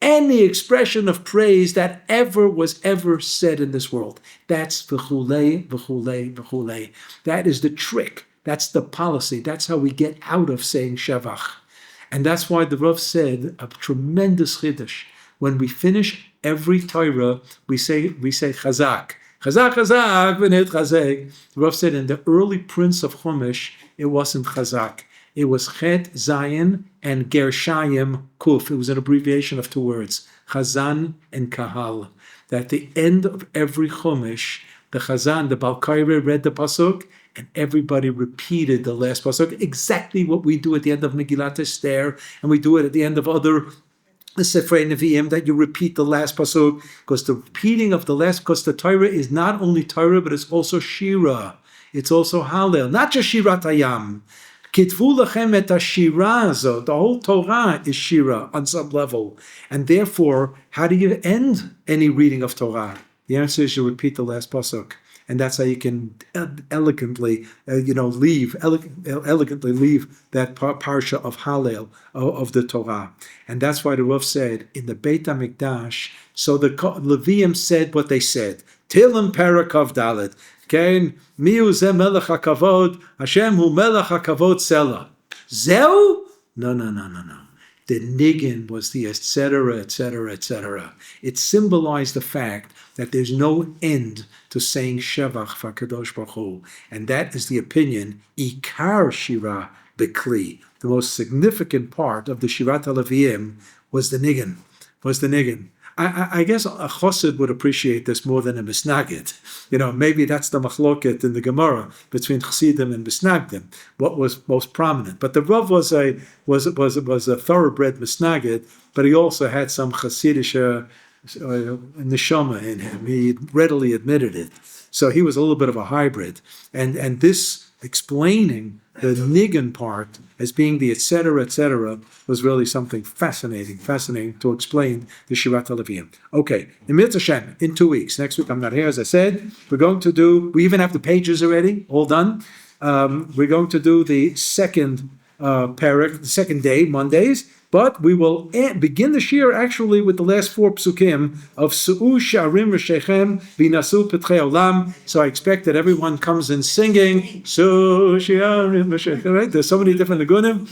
any expression of praise that was ever said in this world. That's v'chulei, v'chulei, v'chulei. That is the trick. That's the policy. That's how we get out of saying Shevach. And that's why the Rav said a tremendous chiddush. When we finish every Torah, we say Chazak. Chazak, Chazak, v'nit Chazek. The Rav said in the early prints of Chumash, it wasn't Chazak. It was Chet, Zayin, and Gershayim, Kuf. It was an abbreviation of 2 words, Chazan and Kahal. That at the end of every Chumash, the Chazan, the Balkaire, read the Pasuk, and everybody repeated the last Pasuk, exactly what we do at the end of Megillat Esther, and we do it at the end of other the Sefrei Nevi'im, that you repeat the last pasuk, because the repeating of the last, because the Torah is not only Torah, but it's also Shira. It's also Hallel, not just Shirat Hayam. Kitvu lachem et hashira azot. The whole Torah is Shira on some level. And therefore, how do you end any reading of Torah? The answer is you repeat the last pasuk. And that's how you can elegantly leave that parsha of Hallel, of the Torah. And that's why the Rav said, in the Beit HaMikdash, so the Leviim said what they said. Tilem Parakov Dalet. Ken, miu ze melech hakavod, Hashem hu melech hakavod sela. Zeu? No. The niggin was the et cetera, et cetera, et cetera. It symbolized the fact that there's no end to saying Shevach for Kadosh Baruch Hu. And that is the opinion, Ikar Shira Bekli. The most significant part of the Shirat HaLeviim was the niggin, I guess a chassid would appreciate this more than a misnagid. Maybe that's the machloket in the Gemara between chassidim and misnagdim. What was most prominent? But the Rav was a thoroughbred misnagid, but he also had some chassidish neshama in him. He readily admitted it. So he was a little bit of a hybrid. And this explaining the niggin part as being the et cetera, was really something fascinating to explain the Shirat HaLeviim. Okay, in Mitzvah Hashem, in 2 weeks. Next week I'm not here, as I said. We even have the pages already, all done. We're going to do the second parak, the second day, Mondays, but we will begin the Shir actually with the last 4 psukim of Su'u Sha'arim Rishechem V'nasu Petchei Olam. So I expect that everyone comes in singing Su'u Sha'arim Rishechem. Right? There's so many different nigunim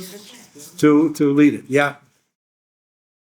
to lead it. Yeah.